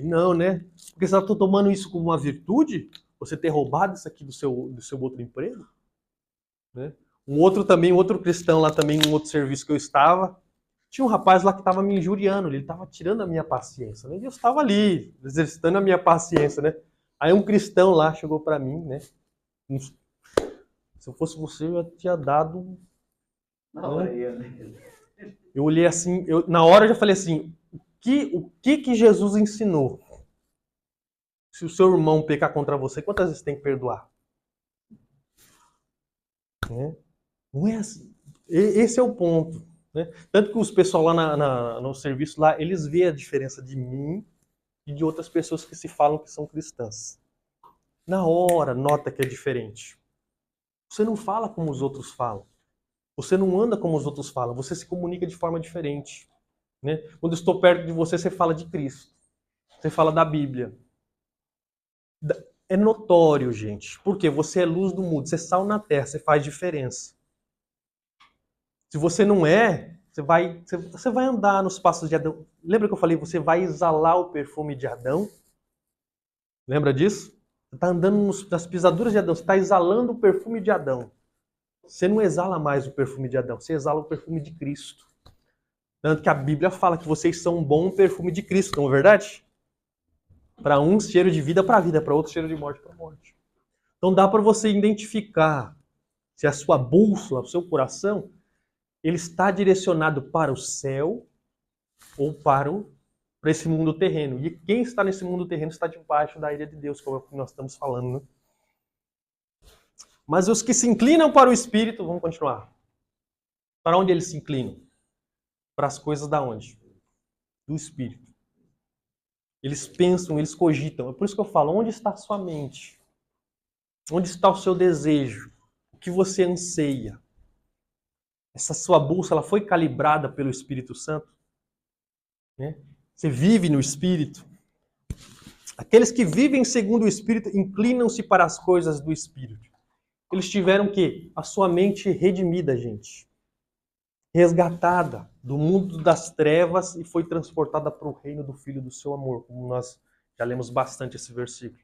não, né? Porque você está tomando isso como uma virtude? Você ter roubado isso aqui do seu outro emprego? Né? Um outro cristão lá também, em outro serviço que eu estava, tinha um rapaz lá que estava me injuriando, ele estava tirando a minha paciência, né? E eu estava ali, exercitando a minha paciência, né? Aí um cristão lá chegou para mim, né? Se eu fosse você, eu tinha dado... Né? Eu olhei assim, na hora eu já falei assim, o que Jesus ensinou? Se o seu irmão pecar contra você, quantas vezes tem que perdoar? Né? Não é assim. Esse é o ponto. Né? Tanto que os pessoal lá no serviço, lá, eles veem a diferença de mim e de outras pessoas que se falam que são cristãs. Na hora, nota que é diferente. Você não fala como os outros falam. Você não anda como os outros falam. Você se comunica de forma diferente. Né? Quando eu estou perto de você, você fala de Cristo. Você fala da Bíblia. É notório, gente. Porque você é luz do mundo. Você é sal na terra. Você faz diferença. Se você não é, você vai andar nos passos de Adão. Lembra que eu falei? Você vai exalar o perfume de Adão? Lembra disso? Você está andando nas pisaduras de Adão. Você está exalando o perfume de Adão. Você não exala mais o perfume de Adão. Você exala o perfume de Cristo. Tanto que a Bíblia fala que vocês são um bom perfume de Cristo, não é verdade? Para um, cheiro de vida para a vida, para outro, cheiro de morte para a morte. Então dá para você identificar se a sua bússola, o seu coração, ele está direcionado para o céu ou para esse mundo terreno. E quem está nesse mundo terreno está debaixo da ira de Deus, como é o que nós estamos falando. Né? Mas os que se inclinam para o Espírito, vamos continuar. Para onde eles se inclinam? Para as coisas da onde? Do Espírito. Eles pensam, eles cogitam. É por isso que eu falo, onde está a sua mente? Onde está o seu desejo? O que você anseia? Essa sua bússola foi calibrada pelo Espírito Santo? Né? Você vive no Espírito? Aqueles que vivem segundo o Espírito inclinam-se para as coisas do Espírito. Eles tiveram o quê? A sua mente redimida, gente. Resgatada do mundo das trevas e foi transportada para o reino do Filho do seu amor, como nós já lemos bastante esse versículo.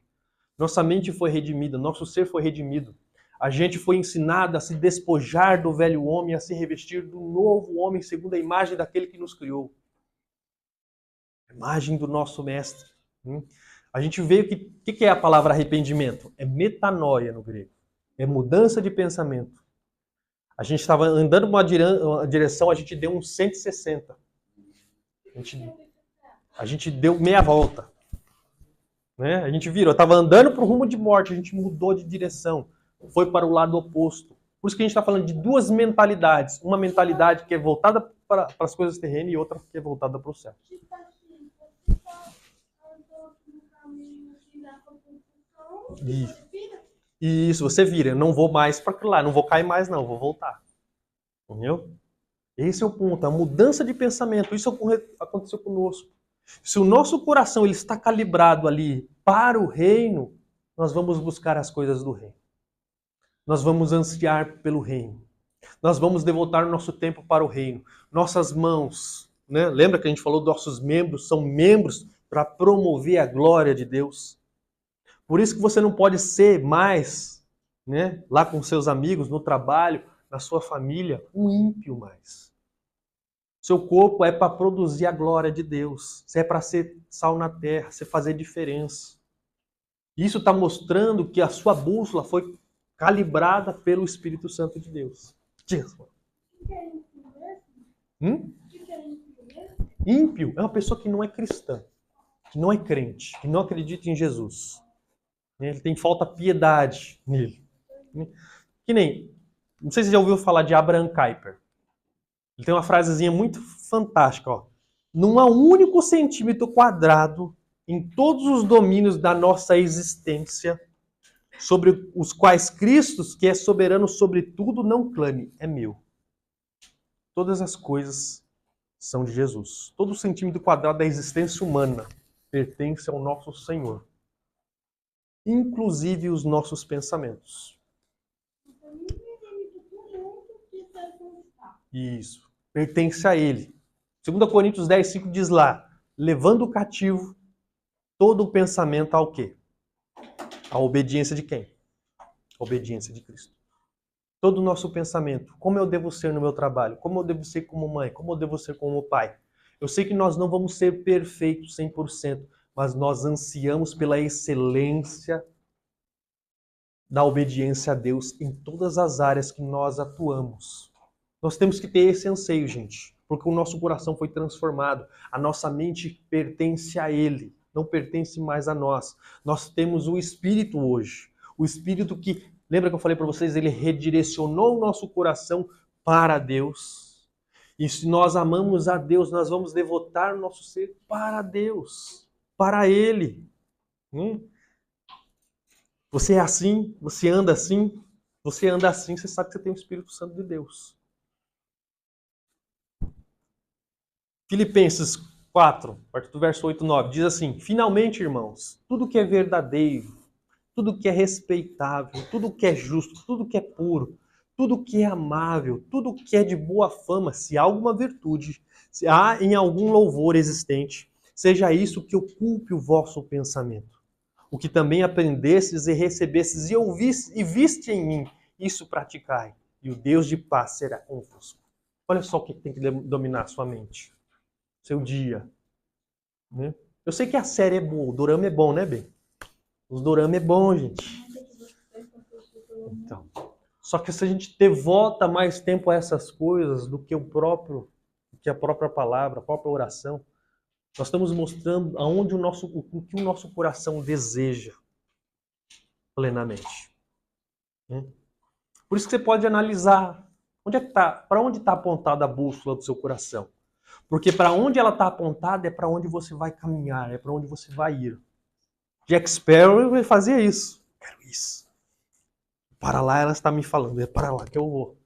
Nossa mente foi redimida, nosso ser foi redimido. A gente foi ensinado a se despojar do velho homem, a se revestir do novo homem, segundo a imagem daquele que nos criou. A imagem do nosso mestre. A gente vê o que é a palavra arrependimento? É metanoia no grego. É mudança de pensamento. A gente estava andando numa direção, a gente deu um 160. A gente deu meia volta. Né? A gente virou, estava andando para o rumo de morte, a gente mudou de direção, foi para o lado oposto. Por isso que a gente está falando de duas mentalidades. Uma mentalidade que é voltada para as coisas terrenas e outra que é voltada para o céu. Tipo assim, você só andou no caminho que dá pra construção, e você vira? Isso, você vira. Eu não vou mais para lá, não vou cair mais não, vou voltar. Entendeu? Esse é o ponto, a mudança de pensamento. Isso aconteceu conosco. Se o nosso coração ele está calibrado ali para o reino, nós vamos buscar as coisas do reino. Nós vamos ansiar pelo reino. Nós vamos devotar o nosso tempo para o reino. Nossas mãos, né? Lembra que a gente falou dos nossos membros, são membros para promover a glória de Deus. Por isso que você não pode ser mais, né, lá com seus amigos, no trabalho, na sua família, um ímpio mais. Seu corpo é para produzir a glória de Deus. Você é para ser sal na terra, você fazer diferença. Isso está mostrando que a sua bússola foi calibrada pelo Espírito Santo de Deus. Ímpio é uma pessoa que não é cristã, que não é crente, que não acredita em Jesus. Ele tem falta de piedade nele. Que nem, não sei se você já ouviu falar de Abraham Kuyper. Ele tem uma frasezinha muito fantástica. Ó. Não há um único centímetro quadrado em todos os domínios da nossa existência sobre os quais Cristo, que é soberano sobre tudo, não clame, é meu. Todas as coisas são de Jesus. Todo centímetro quadrado da existência humana pertence ao nosso Senhor. Inclusive os nossos pensamentos. Isso. Pertence a Ele. 2 Coríntios 10, 5 diz lá, levando cativo todo o pensamento ao quê? A obediência de quem? A obediência de Cristo. Todo o nosso pensamento. Como eu devo ser no meu trabalho? Como eu devo ser como mãe? Como eu devo ser como pai? Eu sei que nós não vamos ser perfeitos 100%, mas nós ansiamos pela excelência da obediência a Deus em todas as áreas que nós atuamos. Nós temos que ter esse anseio, gente, porque o nosso coração foi transformado. A nossa mente pertence a Ele, não pertence mais a nós. Nós temos o Espírito hoje. O Espírito que, lembra que eu falei para vocês, ele redirecionou o nosso coração para Deus. E se nós amamos a Deus, nós vamos devotar o nosso ser para Deus, para Ele. Você é assim, você anda assim, você sabe que você tem o Espírito Santo de Deus. Filipenses 4, a partir do verso 8 e 9, diz assim, finalmente, irmãos, tudo que é verdadeiro, tudo que é respeitável, tudo que é justo, tudo que é puro, tudo que é amável, tudo que é de boa fama, se há alguma virtude, se há em algum louvor existente, seja isso que ocupe o vosso pensamento. O que também aprendestes e recebestes e ouvistes e viste em mim, isso praticai, e o Deus de paz será convosco. Olha só o que tem que dominar a sua mente. Seu dia. Né? Eu sei que a série é boa, o dorama é bom, né, Ben? Os dorama é bom, gente. Então, só que se a gente devota mais tempo a essas coisas do que a própria palavra, a própria oração, nós estamos mostrando o que o nosso coração deseja plenamente. Por isso que você pode analisar para onde está apontada a bússola do seu coração. Porque para onde ela está apontada é para onde você vai caminhar, é para onde você vai ir. Jack Sparrow fazia isso. Quero isso. Para lá ela está me falando, é para lá que eu vou.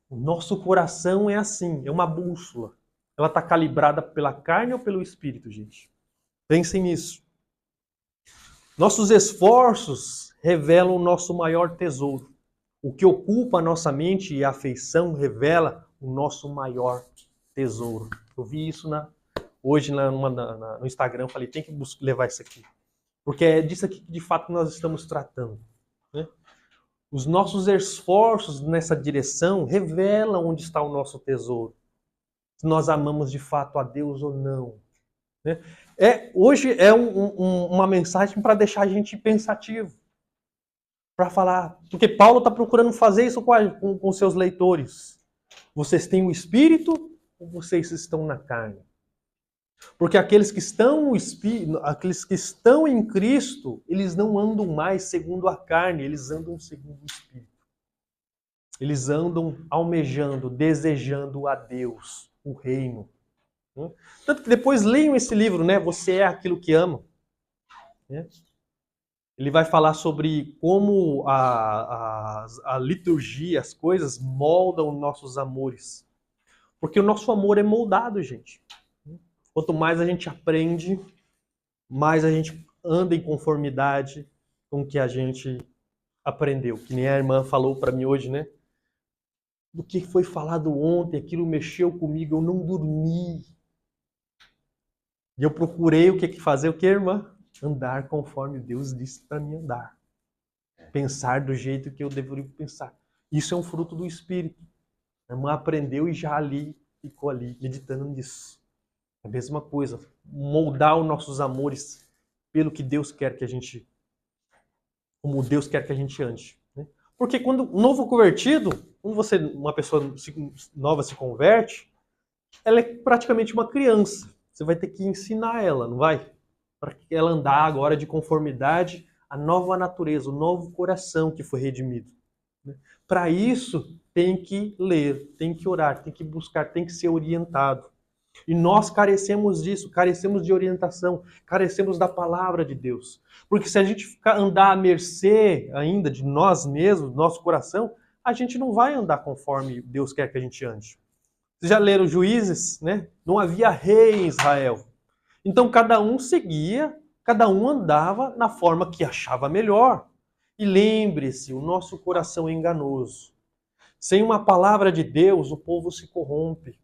O nosso coração é assim, é uma bússola. Ela está calibrada pela carne ou pelo espírito, gente? Pensem nisso. Nossos esforços revelam o nosso maior tesouro. O que ocupa a nossa mente e a afeição revela o nosso maior tesouro. Eu vi isso hoje no Instagram, eu falei, tem que levar isso aqui. Porque é disso aqui que de fato nós estamos tratando. Né? Os nossos esforços nessa direção revelam onde está o nosso tesouro. Se nós amamos de fato a Deus ou não. Né? Hoje é uma mensagem para deixar a gente pensativo. Para falar, porque Paulo está procurando fazer isso com seus leitores. Vocês têm o Espírito ou vocês estão na carne? Porque aqueles que estão no Espírito, aqueles que estão em Cristo, eles não andam mais segundo a carne, eles andam segundo o Espírito. Eles andam almejando, desejando a Deus, o reino. Tanto que depois leiam esse livro, né? Você é aquilo que ama. Ele vai falar sobre como a liturgia, as coisas moldam nossos amores. Porque o nosso amor é moldado, gente. Quanto mais a gente aprende, mais a gente anda em conformidade com o que a gente aprendeu. Que nem a irmã falou para mim hoje, né? Do que foi falado ontem, aquilo mexeu comigo, eu não dormi. E eu procurei o que fazer, o que, irmã? Andar conforme Deus disse para mim andar. Pensar do jeito que eu deveria pensar. Isso é um fruto do Espírito. A irmã aprendeu e já ficou ali, meditando nisso. A mesma coisa, moldar os nossos amores pelo que Deus quer que a gente, como Deus quer que a gente ande. Né? Porque quando um novo convertido, quando uma pessoa nova se converte, ela é praticamente uma criança. Você vai ter que ensinar ela, não vai? Para que ela andar agora de conformidade à nova natureza, o novo coração que foi redimido. Né? Para isso, tem que ler, tem que orar, tem que buscar, tem que ser orientado. E nós carecemos disso, carecemos de orientação, carecemos da palavra de Deus. Porque se a gente andar à mercê ainda de nós mesmos, do nosso coração, a gente não vai andar conforme Deus quer que a gente ande. Vocês já leram Juízes, né? Não havia rei em Israel. Então cada um seguia, cada um andava na forma que achava melhor. E lembre-se, o nosso coração é enganoso. Sem uma palavra de Deus, o povo se corrompe.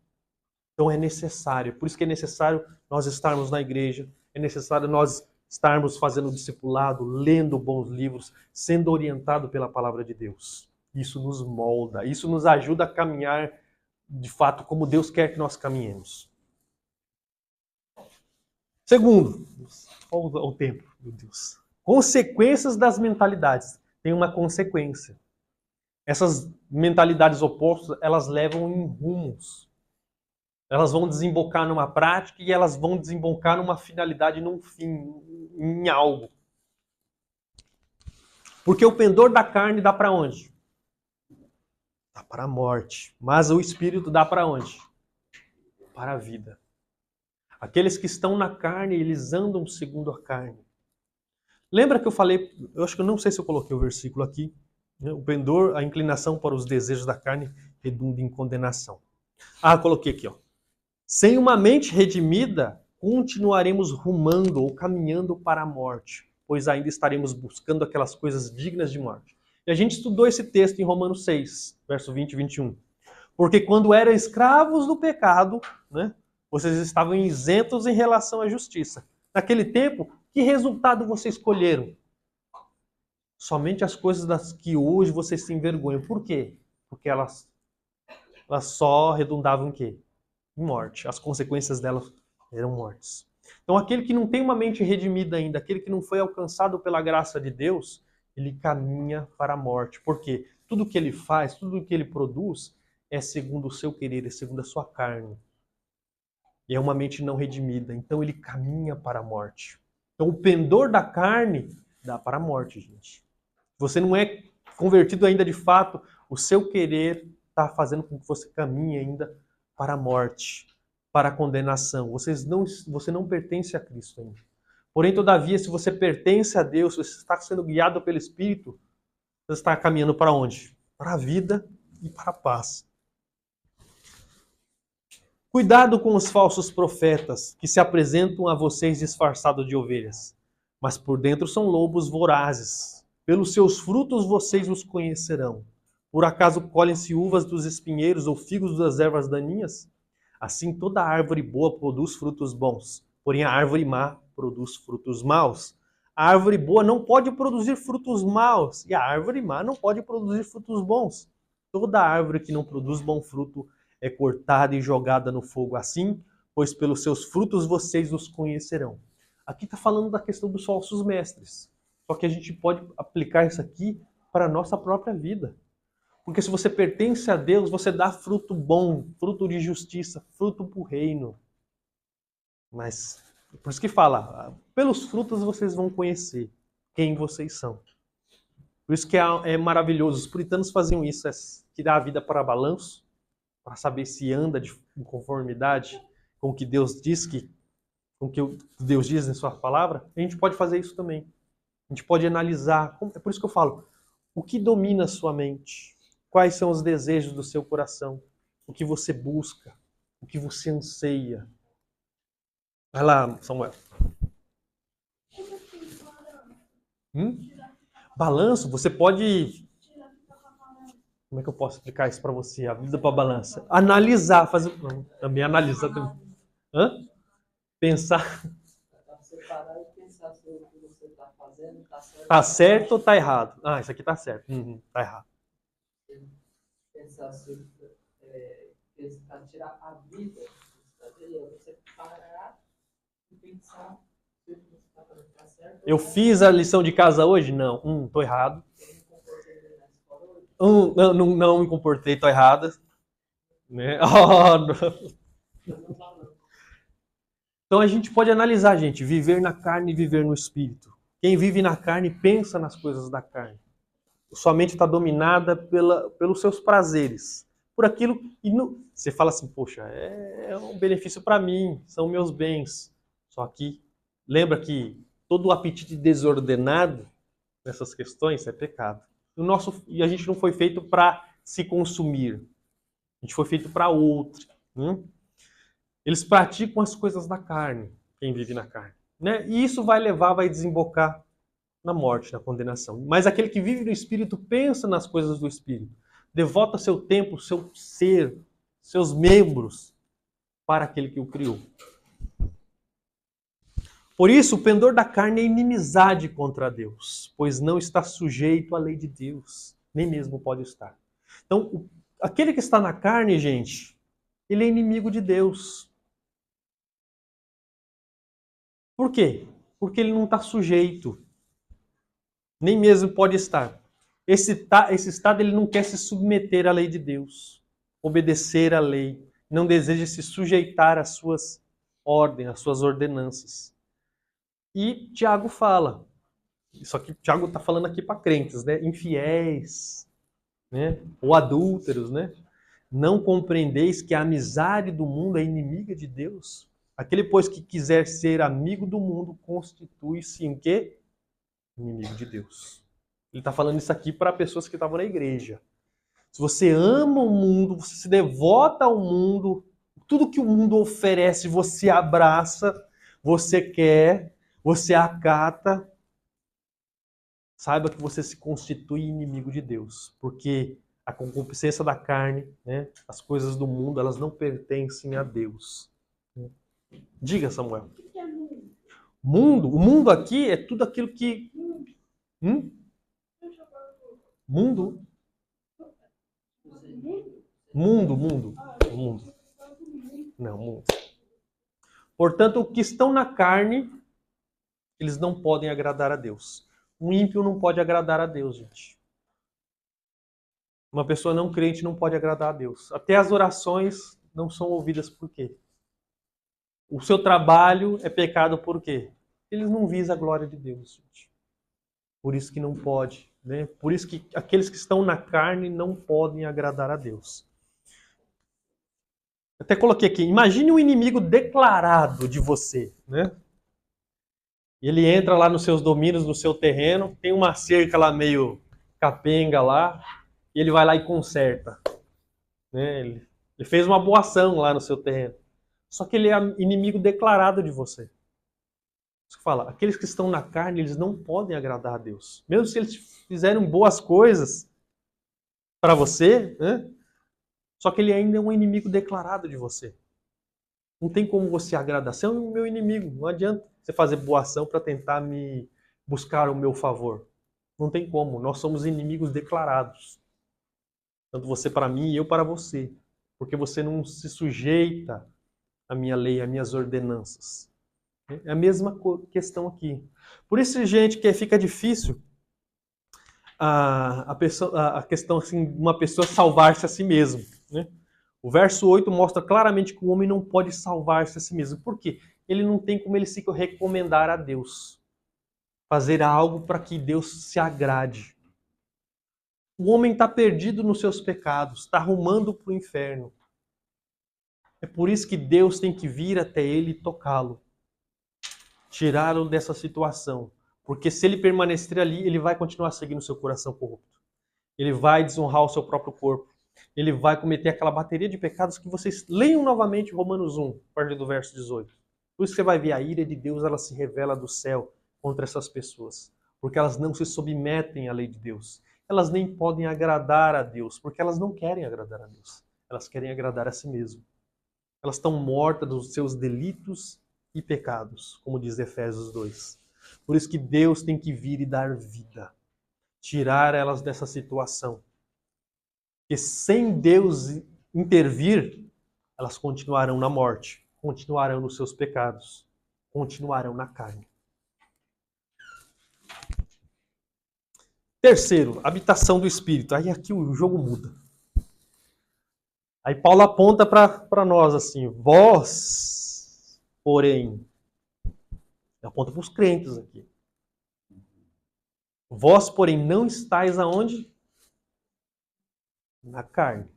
Então é necessário, por isso que é necessário nós estarmos na igreja, é necessário nós estarmos fazendo discipulado, lendo bons livros, sendo orientado pela palavra de Deus. Isso nos molda, isso nos ajuda a caminhar de fato como Deus quer que nós caminhemos. Segundo, olha o tempo, meu Deus. Consequências das mentalidades. Tem uma consequência. Essas mentalidades opostas, elas levam em rumos. Elas vão desembocar numa prática e elas vão desembocar numa finalidade, num fim, em algo. Porque o pendor da carne dá para onde? Dá para a morte. Mas o espírito dá para onde? Para a vida. Aqueles que estão na carne, eles andam segundo a carne. Lembra que eu falei, eu acho que eu não sei se eu coloquei o versículo aqui, né? O pendor, a inclinação para os desejos da carne redunda em condenação. Coloquei aqui, ó. Sem uma mente redimida, continuaremos rumando ou caminhando para a morte, pois ainda estaremos buscando aquelas coisas dignas de morte. E a gente estudou esse texto em Romanos 6, verso 20 e 21. Porque quando eram escravos do pecado, né, vocês estavam isentos em relação à justiça. Naquele tempo, que resultado vocês escolheram? Somente as coisas das que hoje vocês se envergonham. Por quê? Porque elas só redundavam em quê? Em morte. As consequências delas eram mortes. Então aquele que não tem uma mente redimida ainda, aquele que não foi alcançado pela graça de Deus, ele caminha para a morte. Por quê? Tudo que ele faz, tudo que ele produz é segundo o seu querer, é segundo a sua carne. E é uma mente não redimida. Então ele caminha para a morte. Então o pendor da carne dá para a morte, gente. Se você não é convertido ainda de fato, o seu querer está fazendo com que você caminhe ainda para a morte, para a condenação. Você não pertence a Cristo ainda. Porém, todavia, se você pertence a Deus, se você está sendo guiado pelo Espírito, você está caminhando para onde? Para a vida e para a paz. Cuidado com os falsos profetas que se apresentam a vocês disfarçados de ovelhas, mas por dentro são lobos vorazes. Pelos seus frutos vocês os conhecerão. Por acaso colhem-se uvas dos espinheiros ou figos das ervas daninhas? Assim toda árvore boa produz frutos bons, porém a árvore má produz frutos maus. A árvore boa não pode produzir frutos maus, e a árvore má não pode produzir frutos bons. Toda árvore que não produz bom fruto é cortada e jogada no fogo. Assim, pois pelos seus frutos vocês os conhecerão. Aqui está falando da questão dos falsos mestres. Só que a gente pode aplicar isso aqui para a nossa própria vida. Porque se você pertence a Deus, você dá fruto bom, fruto de justiça, fruto para o reino. Mas, por isso que fala, pelos frutos vocês vão conhecer quem vocês são. Por isso que é maravilhoso. Os puritanos faziam isso, tirar a vida para balanço, para saber se anda em conformidade com o que Deus diz, com o que Deus diz em sua palavra. A gente pode fazer isso também. A gente pode analisar. É por isso que eu falo, o que domina a sua mente? Quais são os desejos do seu coração? O que você busca? O que você anseia? Vai lá, Samuel. Balanço, você pode... Como é que eu posso explicar isso para você? A vida para balança. Analisar, fazer... Também analisar. Hã? Pensar. Você parar e pensar se o que você está fazendo está certo. Tá certo ou tá errado? Ah, isso aqui tá certo. Tá errado. Pensar se para tirar a vida, você parar e pensar se o que você está fazendo está certo. Eu fiz a lição de casa hoje? Não. Tô errado. Não me comportei, tô errado. Né? Oh, não. Então a gente pode analisar, gente, viver na carne e viver no espírito. Quem vive na carne pensa nas coisas da carne. Sua mente está dominada pelos seus prazeres. Por aquilo. Você fala assim, poxa, é um benefício para mim, são meus bens. Só que lembra que todo o apetite desordenado nessas questões é pecado. E a gente não foi feito para se consumir. A gente foi feito para outro. Eles praticam as coisas da carne, quem vive na carne. Né? E isso vai desembocar na morte, na condenação. Mas aquele que vive no Espírito pensa nas coisas do Espírito. Devota seu tempo, seu ser, seus membros para aquele que o criou. Por isso, o pendor da carne é inimizade contra Deus, pois não está sujeito à lei de Deus, nem mesmo pode estar. Então, aquele que está na carne, gente, ele é inimigo de Deus. Por quê? Porque ele não está sujeito, nem mesmo pode estar. Esse estado ele não quer se submeter à lei de Deus, obedecer à lei, não deseja se sujeitar às suas ordens, às suas ordenanças. E Tiago fala, só que Tiago está falando aqui para crentes, né? Infiéis, né? Ou adúlteros, né? Não compreendeis que a amizade do mundo é inimiga de Deus? Aquele, pois, que quiser ser amigo do mundo, constitui-se em quê? Inimigo de Deus. Ele está falando isso aqui para pessoas que estavam na igreja. Se você ama o mundo, você se devota ao mundo, tudo que o mundo oferece, você abraça, você quer, você acata, saiba que você se constitui inimigo de Deus. Porque a concupiscência da carne, né, as coisas do mundo, elas não pertencem a Deus. Diga, Samuel. O que é mundo? Mundo? O mundo aqui é tudo aquilo que... Mundo? Mundo. Não, mundo. Portanto, os que estão na carne, eles não podem agradar a Deus. Um ímpio não pode agradar a Deus, gente. Uma pessoa não crente não pode agradar a Deus. Até as orações não são ouvidas por quê? O seu trabalho é pecado por quê? Eles não visam a glória de Deus, gente. Por isso que não pode, né? Por isso que aqueles que estão na carne não podem agradar a Deus. Até coloquei aqui, imagine um inimigo declarado de você, né? Ele entra lá nos seus domínios, no seu terreno, tem uma cerca lá meio capenga lá, e ele vai lá e conserta. Né? Ele fez uma boa ação lá no seu terreno. Só que ele é inimigo declarado de você. Isso que fala, aqueles que estão na carne, eles não podem agradar a Deus. Mesmo se eles fizerem boas coisas para você, né? Só que ele ainda é um inimigo declarado de você. Não tem como você agradar. Você é o meu inimigo. Não adianta você fazer boa ação para tentar me buscar o meu favor. Não tem como. Nós somos inimigos declarados. Tanto você para mim e eu para você. Porque você não se sujeita à minha lei, às minhas ordenanças. É a mesma questão aqui. Por isso, gente, que fica difícil a questão assim, de uma pessoa salvar-se a si mesmo. Né? O verso 8 mostra claramente que o homem não pode salvar-se a si mesmo. Por quê? Ele não tem como ele se recomendar a Deus. Fazer algo para que Deus se agrade. O homem está perdido nos seus pecados, está rumando para o inferno. É por isso que Deus tem que vir até ele e tocá-lo. Tirá-lo dessa situação. Porque se ele permanecer ali, ele vai continuar seguindo o seu coração corrupto. Ele vai desonrar o seu próprio corpo. Ele vai cometer aquela bateria de pecados que vocês leiam novamente Romanos 1, a partir do verso 18. Por isso você vai ver a ira de Deus, ela se revela do céu contra essas pessoas. Porque elas não se submetem à lei de Deus. Elas nem podem agradar a Deus, porque elas não querem agradar a Deus. Elas querem agradar a si mesmas. Elas estão mortas dos seus delitos e pecados, como diz Efésios 2. Por isso que Deus tem que vir e dar vida. Tirar elas dessa situação. Porque sem Deus intervir, elas continuarão na morte, continuarão nos seus pecados, continuarão na carne. Terceiro, habitação do Espírito. Aí aqui o jogo muda. Aí Paulo aponta para nós assim, vós, porém, aponta para os crentes aqui. Vós, porém, não estáis aonde? Na carne.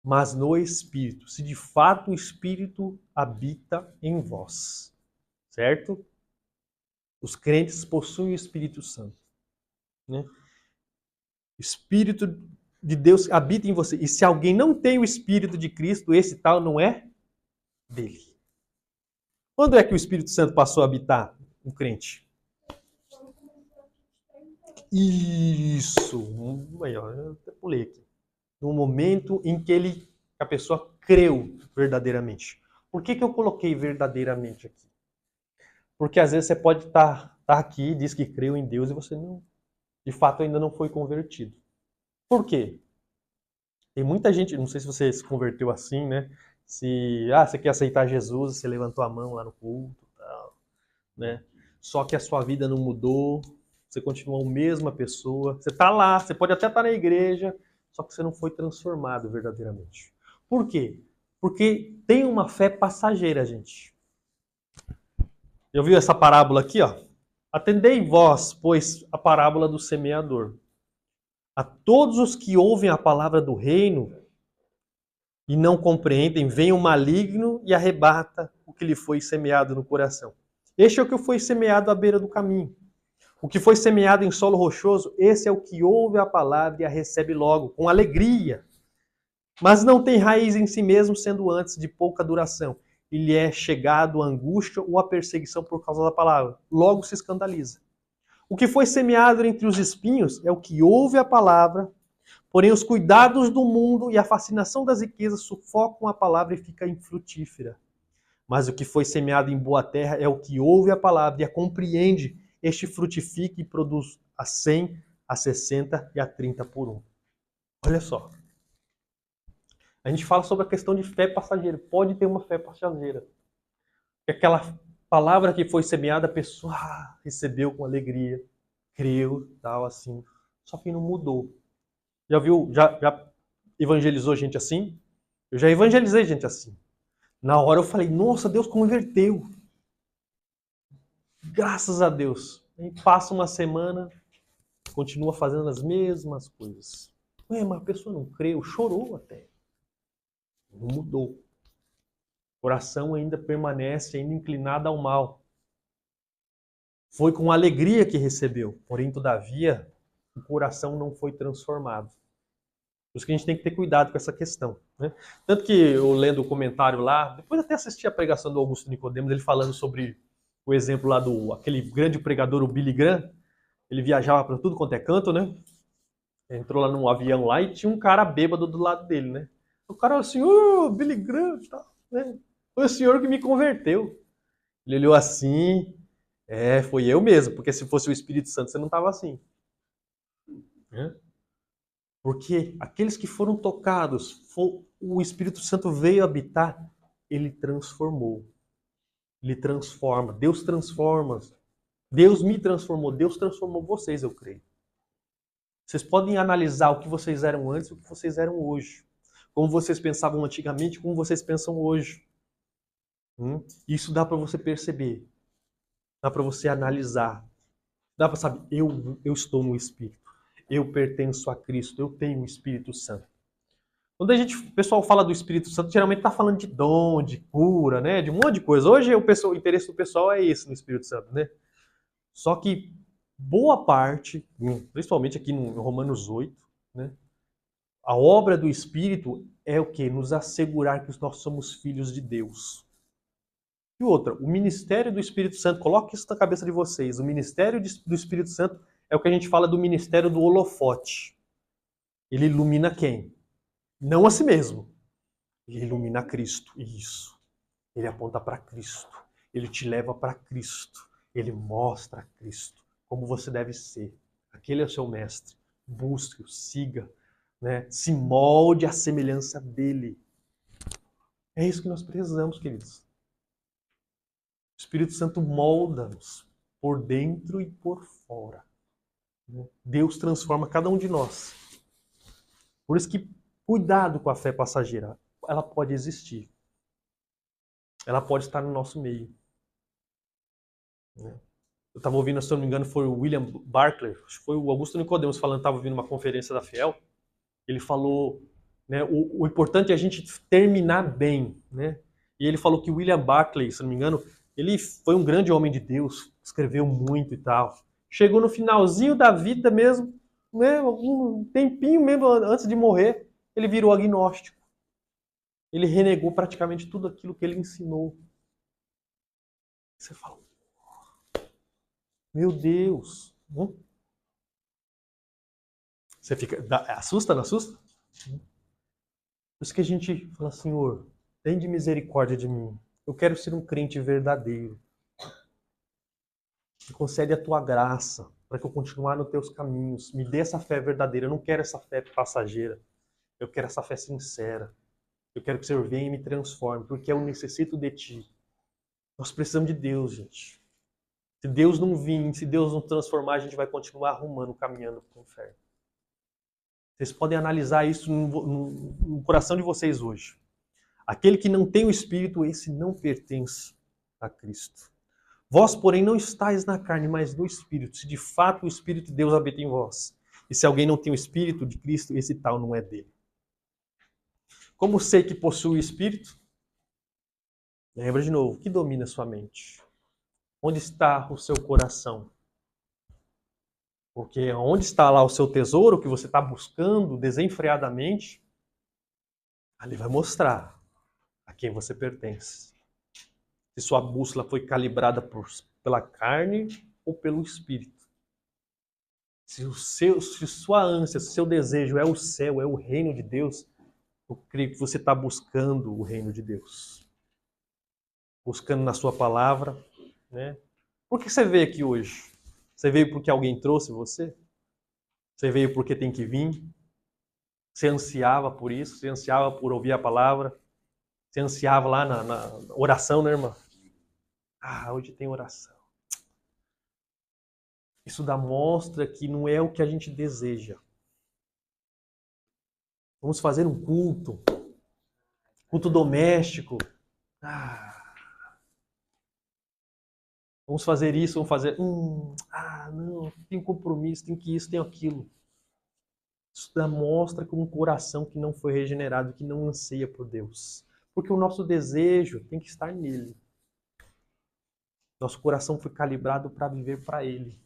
Mas no Espírito. Se de fato o Espírito habita em vós. Certo? Os crentes possuem o Espírito Santo. Né? O Espírito de Deus habita em você. E se alguém não tem o Espírito de Cristo, esse tal não é dele. Quando é que o Espírito Santo passou a habitar um crente? Isso! Aí, ó, eu até pulei aqui. No momento em que a pessoa creu verdadeiramente. Por que eu coloquei verdadeiramente aqui? Porque às vezes você pode estar aqui, diz que creu em Deus e você não, de fato ainda não foi convertido. Por quê? Tem muita gente, não sei se você se converteu assim, né? Você quer aceitar Jesus, você levantou a mão lá no culto, tal, né? Só que a sua vida não mudou, você continua a mesma pessoa, você está lá, você pode até estar na igreja, só que você não foi transformado verdadeiramente. Por quê? Porque tem uma fé passageira, gente. Já ouviu essa parábola aqui, ó? Atendei vós, pois, a parábola do semeador. A todos os que ouvem a palavra do reino e não compreendem, vem o maligno e arrebata o que lhe foi semeado no coração. Este é o que foi semeado à beira do caminho. O que foi semeado em solo rochoso, esse é o que ouve a palavra e a recebe logo, com alegria. Mas não tem raiz em si mesmo, sendo antes de pouca duração. E lhe é chegado a angústia ou a perseguição por causa da palavra. Logo se escandaliza. O que foi semeado entre os espinhos é o que ouve a palavra, porém os cuidados do mundo e a fascinação das riquezas sufocam a palavra e fica infrutífera. Mas o que foi semeado em boa terra é o que ouve a palavra e a compreende. Este frutifica e produz a 100, a 60 e a 30 por um. Olha só. A gente fala sobre a questão de fé passageira. Pode ter uma fé passageira. Aquela palavra que foi semeada, a pessoa recebeu com alegria, creu, tal, assim. Só que não mudou. Já viu? Já evangelizou gente assim? Eu já evangelizei gente assim. Na hora eu falei, nossa, Deus converteu. Graças a Deus. Aí passa uma semana, continua fazendo as mesmas coisas. Ué, mas a pessoa não creu, chorou até. Não mudou. O coração ainda permanece ainda inclinado ao mal. Foi com alegria que recebeu, porém, todavia, o coração não foi transformado. Por isso que a gente tem que ter cuidado com essa questão. Né? Tanto que eu lendo o comentário lá, depois até assisti a pregação do Augusto Nicodemos, ele falando sobre o exemplo lá do aquele grande pregador, o Billy Graham. Ele viajava para tudo quanto é canto, né? Entrou lá num avião lá e tinha um cara bêbado do lado dele, né? O cara assim, Billy Graham, tá, né? Foi o senhor que me converteu. Ele olhou assim, foi eu mesmo, porque se fosse o Espírito Santo você não estava assim. Né? Porque aqueles que foram tocados, o Espírito Santo veio habitar, ele transformou. Ele transforma, Deus transforma Deus me transformou, Deus transformou vocês, eu creio. Vocês podem analisar o que vocês eram antes e o que vocês eram hoje. Como vocês pensavam antigamente, como vocês pensam hoje. Isso dá para você perceber. Dá para você analisar. Dá para saber, eu estou no Espírito. Eu pertenço a Cristo, eu tenho o Espírito Santo. Quando o pessoal fala do Espírito Santo, geralmente está falando de dom, de cura, né? De um monte de coisa. Hoje o interesse do pessoal é esse no Espírito Santo, né? Só que boa parte, principalmente aqui no Romanos 8, né? A obra do Espírito é o quê? Nos assegurar que nós somos filhos de Deus. E outra, o ministério do Espírito Santo, coloque isso na cabeça de vocês, o ministério do Espírito Santo é o que a gente fala do ministério do holofote. Ele ilumina quem? Não a si mesmo. Ele ilumina Cristo. Isso. Ele aponta para Cristo. Ele te leva para Cristo. Ele mostra Cristo. Como você deve ser. Aquele é o seu mestre. Busque-o, siga. Né? Se molde à semelhança dele. É isso que nós precisamos, queridos. O Espírito Santo molda-nos por dentro e por fora. Deus transforma cada um de nós. Por isso que cuidado com a fé passageira. Ela pode existir. Ela pode estar no nosso meio. Eu estava ouvindo, se eu não me engano, foi o William Barclay, acho que foi o Augusto Nicodemos falando, estava ouvindo uma conferência da Fiel. Ele falou, né, o importante é a gente terminar bem. Né? E ele falou que o William Barclay, se eu não me engano, ele foi um grande homem de Deus, escreveu muito e tal. Chegou no finalzinho da vida mesmo, né, um tempinho mesmo antes de morrer, ele virou agnóstico. Ele renegou praticamente tudo aquilo que ele ensinou. Você fala, meu Deus. Você fica, assusta, não assusta? Por isso que a gente fala, Senhor, tem de misericórdia de mim. Eu quero ser um crente verdadeiro. Me concede a tua graça para que eu continue nos teus caminhos. Me dê essa fé verdadeira. Eu não quero essa fé passageira. Eu quero essa fé sincera. Eu quero que o Senhor venha e me transforme, porque eu necessito de ti. Nós precisamos de Deus, gente. Se Deus não vir, se Deus não transformar, a gente vai continuar arrumando, caminhando para o inferno. Vocês podem analisar isso no coração de vocês hoje. Aquele que não tem o Espírito, esse não pertence a Cristo. Vós, porém, não estáis na carne, mas no Espírito. Se de fato o Espírito de Deus habita em vós. E se alguém não tem o Espírito de Cristo, esse tal não é dele. Como sei que possui o Espírito? Lembra de novo, o que domina a sua mente? Onde está o seu coração? Porque onde está lá o seu tesouro que você está buscando desenfreadamente, ali vai mostrar a quem você pertence. Se sua bússola foi calibrada pela carne ou pelo Espírito. Se sua ânsia, se seu desejo é o céu, é o reino de Deus, eu creio que você está buscando o reino de Deus. Buscando na sua palavra. Né? Por que você veio aqui hoje? Você veio porque alguém trouxe você? Você veio porque tem que vir? Você ansiava por isso? Você ansiava por ouvir a palavra? Você ansiava lá na oração, né, irmã? Ah, hoje tem oração. Isso mostra que não é o que a gente deseja. Vamos fazer um culto. Culto doméstico. Vamos fazer isso, vamos fazer... não, tem compromisso, tem que isso, tem aquilo. Isso mostra que um coração que não foi regenerado, que não anseia por Deus. Porque o nosso desejo tem que estar nele. Nosso coração foi calibrado para viver para ele.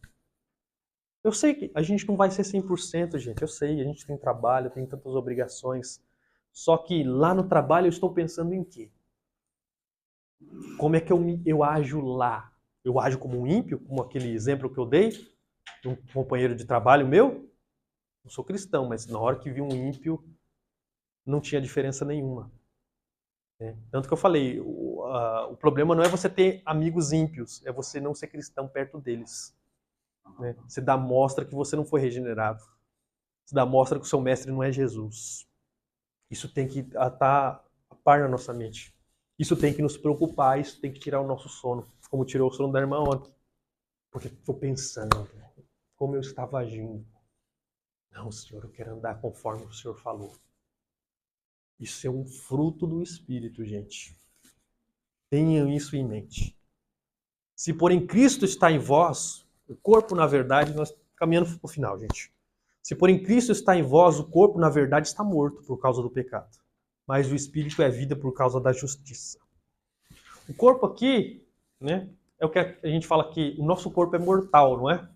Eu sei que a gente não vai ser 100%, gente. Eu sei, a gente tem trabalho, tem tantas obrigações. Só que lá no trabalho eu estou pensando em quê? Como é que eu ajo lá? Eu ajo como um ímpio, como aquele exemplo que eu dei, de um companheiro de trabalho meu? Eu sou cristão, mas na hora que vi um ímpio, não tinha diferença nenhuma. Tanto que eu falei, o problema não é você ter amigos ímpios, é você não ser cristão perto deles. Você dá mostra que você não foi regenerado. Você dá mostra que o seu mestre não é Jesus. Isso tem que estar a par na nossa mente. Isso tem que nos preocupar, isso tem que tirar o nosso sono, como tirou o sono da irmã ontem. Porque estou pensando como eu estava agindo. Não, Senhor, eu quero andar conforme o Senhor falou. Isso é um fruto do Espírito, gente. Tenham isso em mente. Se porém Cristo está em vós, o corpo, na verdade, nós caminhando para o final, gente. Se porém Cristo está em vós, o corpo, na verdade, está morto por causa do pecado. Mas o Espírito é vida por causa da justiça. O corpo aqui, né, é o que a gente fala que o nosso corpo é mortal, não é?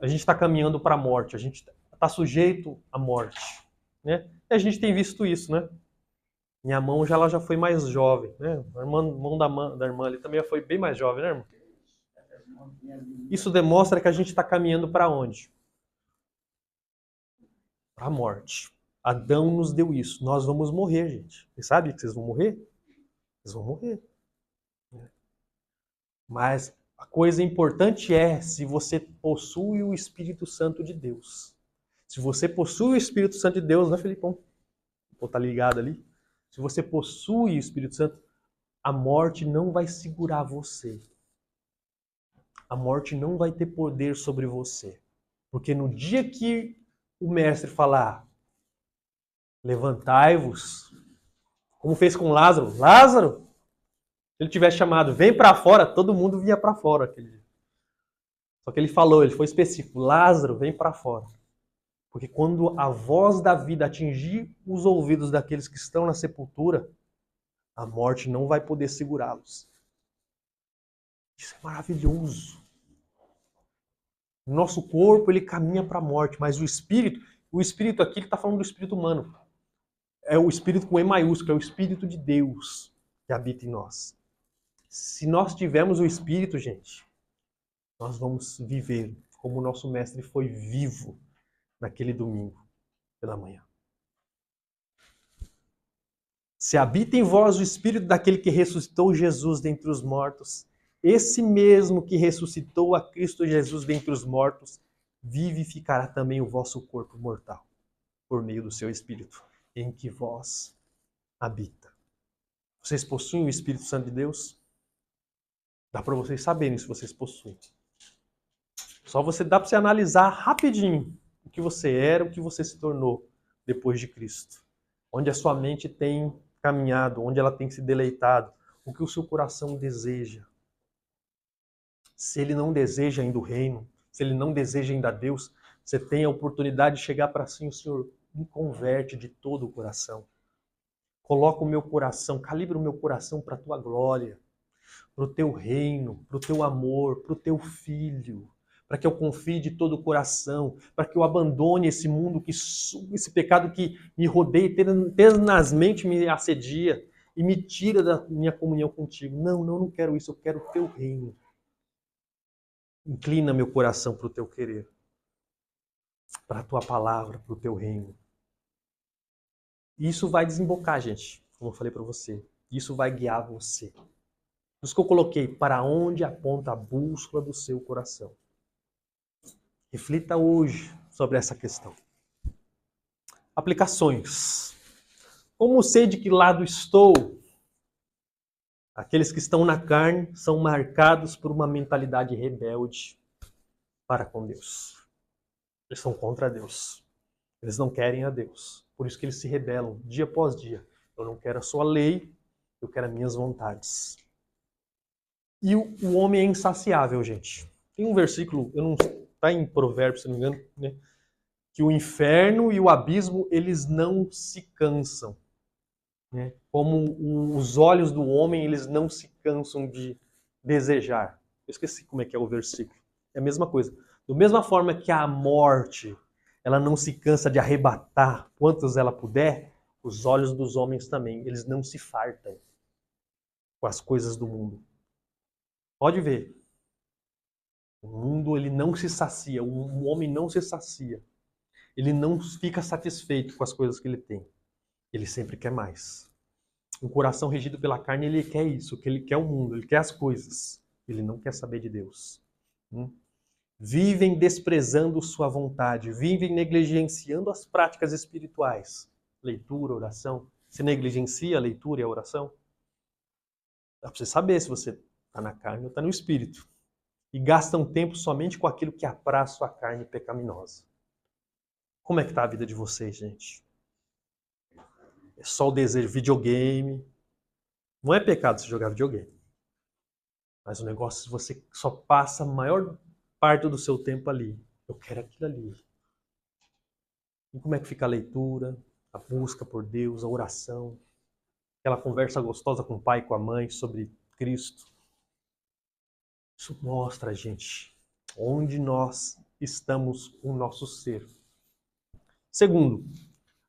A gente está caminhando para a morte, a gente está sujeito à morte, né? E a gente tem visto isso, né? Minha mão ela já foi mais jovem, né? A mão da irmã ali também foi bem mais jovem, né, irmão? Isso demonstra que a gente está caminhando para onde? Para a morte. Adão nos deu isso. Nós vamos morrer, gente. Vocês sabem que vocês vão morrer? Vocês vão morrer. Mas a coisa importante é se você possui o Espírito Santo de Deus. Se você possui o Espírito Santo de Deus, né, Felipão? Ou tá ligado ali? Se você possui o Espírito Santo, a morte não vai segurar você. A morte não vai ter poder sobre você. Porque no dia que o mestre falar, levantai-vos, como fez com Lázaro, Lázaro, se ele tivesse chamado, vem para fora, todo mundo vinha para fora aquele dia. Só que ele falou, ele foi específico, Lázaro, vem para fora. Porque quando a voz da vida atingir os ouvidos daqueles que estão na sepultura, a morte não vai poder segurá-los. Isso é maravilhoso. Nosso corpo, ele caminha para a morte, mas o espírito aqui, ele está falando do espírito humano. É o espírito com E maiúsculo, é o Espírito de Deus que habita em nós. Se nós tivermos o Espírito, gente, nós vamos viver como o nosso mestre foi vivo naquele domingo pela manhã. Se habita em vós o Espírito daquele que ressuscitou Jesus dentre os mortos, esse mesmo que ressuscitou a Cristo Jesus dentre os mortos, vivificará também o vosso corpo mortal, por meio do seu Espírito, em que vós habita. Vocês possuem o Espírito Santo de Deus? Dá para vocês saberem se vocês possuem. Só dá para você analisar rapidinho o que você era, o que você se tornou depois de Cristo. Onde a sua mente tem caminhado, onde ela tem se deleitado, o que o seu coração deseja. Se ele não deseja ainda o reino, se ele não deseja ainda Deus, você tem a oportunidade de chegar para si, o Senhor me converte de todo o coração. Coloca o meu coração, calibra o meu coração para a tua glória, para o teu reino, para o teu amor, para o teu filho, para que eu confie de todo o coração, para que eu abandone esse mundo, esse pecado que me rodeia, tenazmente me assedia e me tira da minha comunhão contigo. Não quero isso, eu quero o teu reino. Inclina meu coração para o teu querer, para a tua palavra, para o teu reino. Isso vai desembocar, gente, como eu falei para você. Isso vai guiar você. Por isso que eu coloquei, para onde aponta a bússola do seu coração. Reflita hoje sobre essa questão. Aplicações. Como sei de que lado estou? Aqueles que estão na carne são marcados por uma mentalidade rebelde para com Deus. Eles são contra Deus. Eles não querem a Deus. Por isso que eles se rebelam dia após dia. Eu não quero a sua lei, eu quero as minhas vontades. E o homem é insaciável, gente. Tem um versículo, está em Provérbios, se não me engano, né? Que o inferno e o abismo, eles não se cansam. Né? Como os olhos do homem, eles não se cansam de desejar. Eu esqueci como é que é o versículo. É a mesma coisa. Da mesma forma que a morte, ela não se cansa de arrebatar quantos ela puder, os olhos dos homens também, eles não se fartam com as coisas do mundo. Pode ver. O mundo, ele não se sacia. O homem não se sacia. Ele não fica satisfeito com as coisas que ele tem. Ele sempre quer mais. Um coração regido pela carne, ele quer isso, ele quer o mundo, ele quer as coisas. Ele não quer saber de Deus. Vivem desprezando sua vontade, vivem negligenciando as práticas espirituais. Leitura, oração. Você negligencia a leitura e a oração? Dá para você saber se você está na carne ou está no espírito. e gastam tempo somente com aquilo que apraz sua carne pecaminosa. Como é que está a vida de vocês, gente? É só o desejo de videogame. Não é pecado você jogar videogame. Mas o negócio é você só passa a maior parte do seu tempo ali. Eu quero aquilo ali. E como é que fica a leitura, a busca por Deus, a oração, aquela conversa gostosa com o pai e com a mãe sobre Cristo? Isso mostra, gente, onde nós estamos com o nosso ser. Segundo,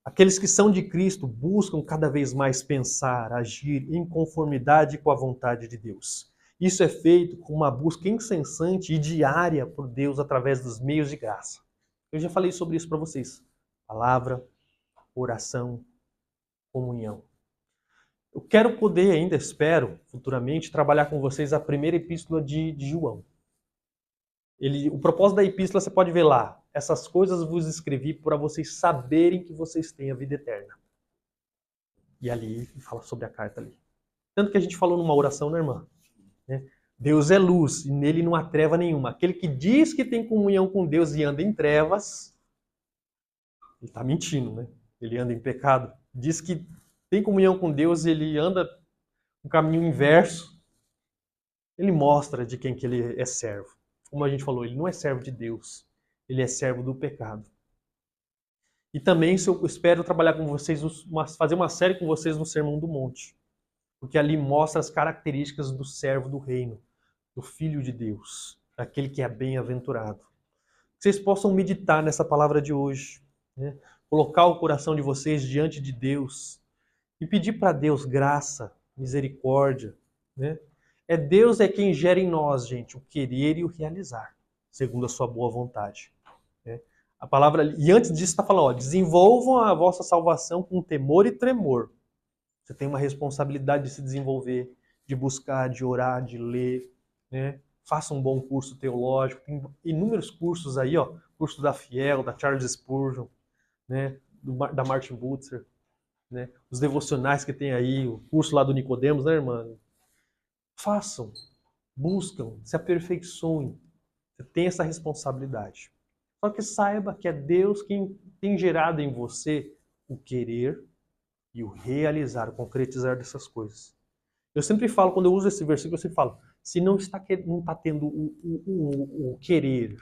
aqueles que são de Cristo buscam cada vez mais pensar, agir em conformidade com a vontade de Deus. Isso é feito com uma busca incessante e diária por Deus através dos meios de graça. Eu já falei sobre isso para vocês. Palavra, oração, comunhão. Eu quero poder ainda, espero, futuramente, trabalhar com vocês a primeira epístola de João. O propósito da epístola você pode ver lá. Essas coisas vos escrevi para vocês saberem que vocês têm a vida eterna. E ali fala sobre a carta ali. Tanto que a gente falou numa oração, né, irmã? Deus é luz e nele não há treva nenhuma. Aquele que diz que tem comunhão com Deus e anda em trevas, ele está mentindo, né? Ele anda em pecado. Diz que tem comunhão com Deus e ele anda no caminho inverso. Ele mostra de quem que ele é servo. Como a gente falou, ele não é servo de Deus. Ele é servo do pecado. E também eu espero trabalhar com vocês, fazer uma série com vocês no Sermão do Monte. Porque ali mostra as características do servo do reino, do Filho de Deus, daquele que é bem-aventurado. Que vocês possam meditar nessa palavra de hoje, né? Colocar o coração de vocês diante de Deus e pedir para Deus graça, misericórdia, né? Deus é quem gera em nós, gente, o querer e o realizar, segundo a sua boa vontade. Né? A palavra, e antes disso está falando, desenvolvam a vossa salvação com temor e tremor. Você tem uma responsabilidade de se desenvolver, de buscar, de orar, de ler, né? Faça um bom curso teológico. Tem inúmeros cursos aí, ó. Curso da Fiel, da Charles Spurgeon, né? Da Martin Butzer, né? Os devocionais que tem aí, o curso lá do Nicodemos, né, irmã? Façam, buscam, se aperfeiçoem. Você tem essa responsabilidade. Só que saiba que é Deus quem tem gerado em você o querer e o realizar, o concretizar dessas coisas. Eu sempre falo, quando eu uso esse versículo, eu sempre falo, se não está tendo o querer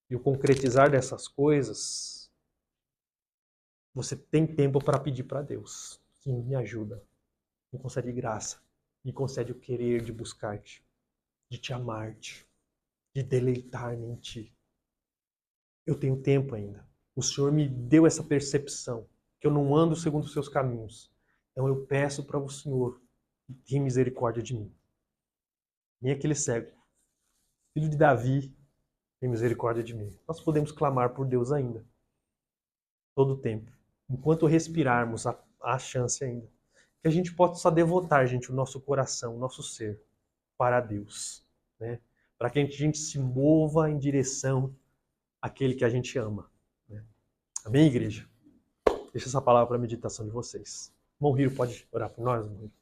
e o concretizar dessas coisas, você tem tempo para pedir para Deus. Sim, me ajuda, me concede graça, me concede o querer de buscar-te, de te amar-te, de deleitar-me em ti. Eu tenho tempo ainda. O Senhor me deu essa percepção, que eu não ando segundo os seus caminhos. Então eu peço para o Senhor, tenha misericórdia de mim. Nem aquele cego, filho de Davi, tem misericórdia de mim. Nós podemos clamar por Deus ainda, todo o tempo. Enquanto respirarmos, há chance ainda. Que a gente possa devotar, gente, o nosso coração, o nosso ser, para Deus. Né? Para que a gente se mova em direção àquele que a gente ama. Né? Amém, igreja? Deixa essa palavra para a meditação de vocês. Irmão Hiro, pode orar por nós, irmão Hiro?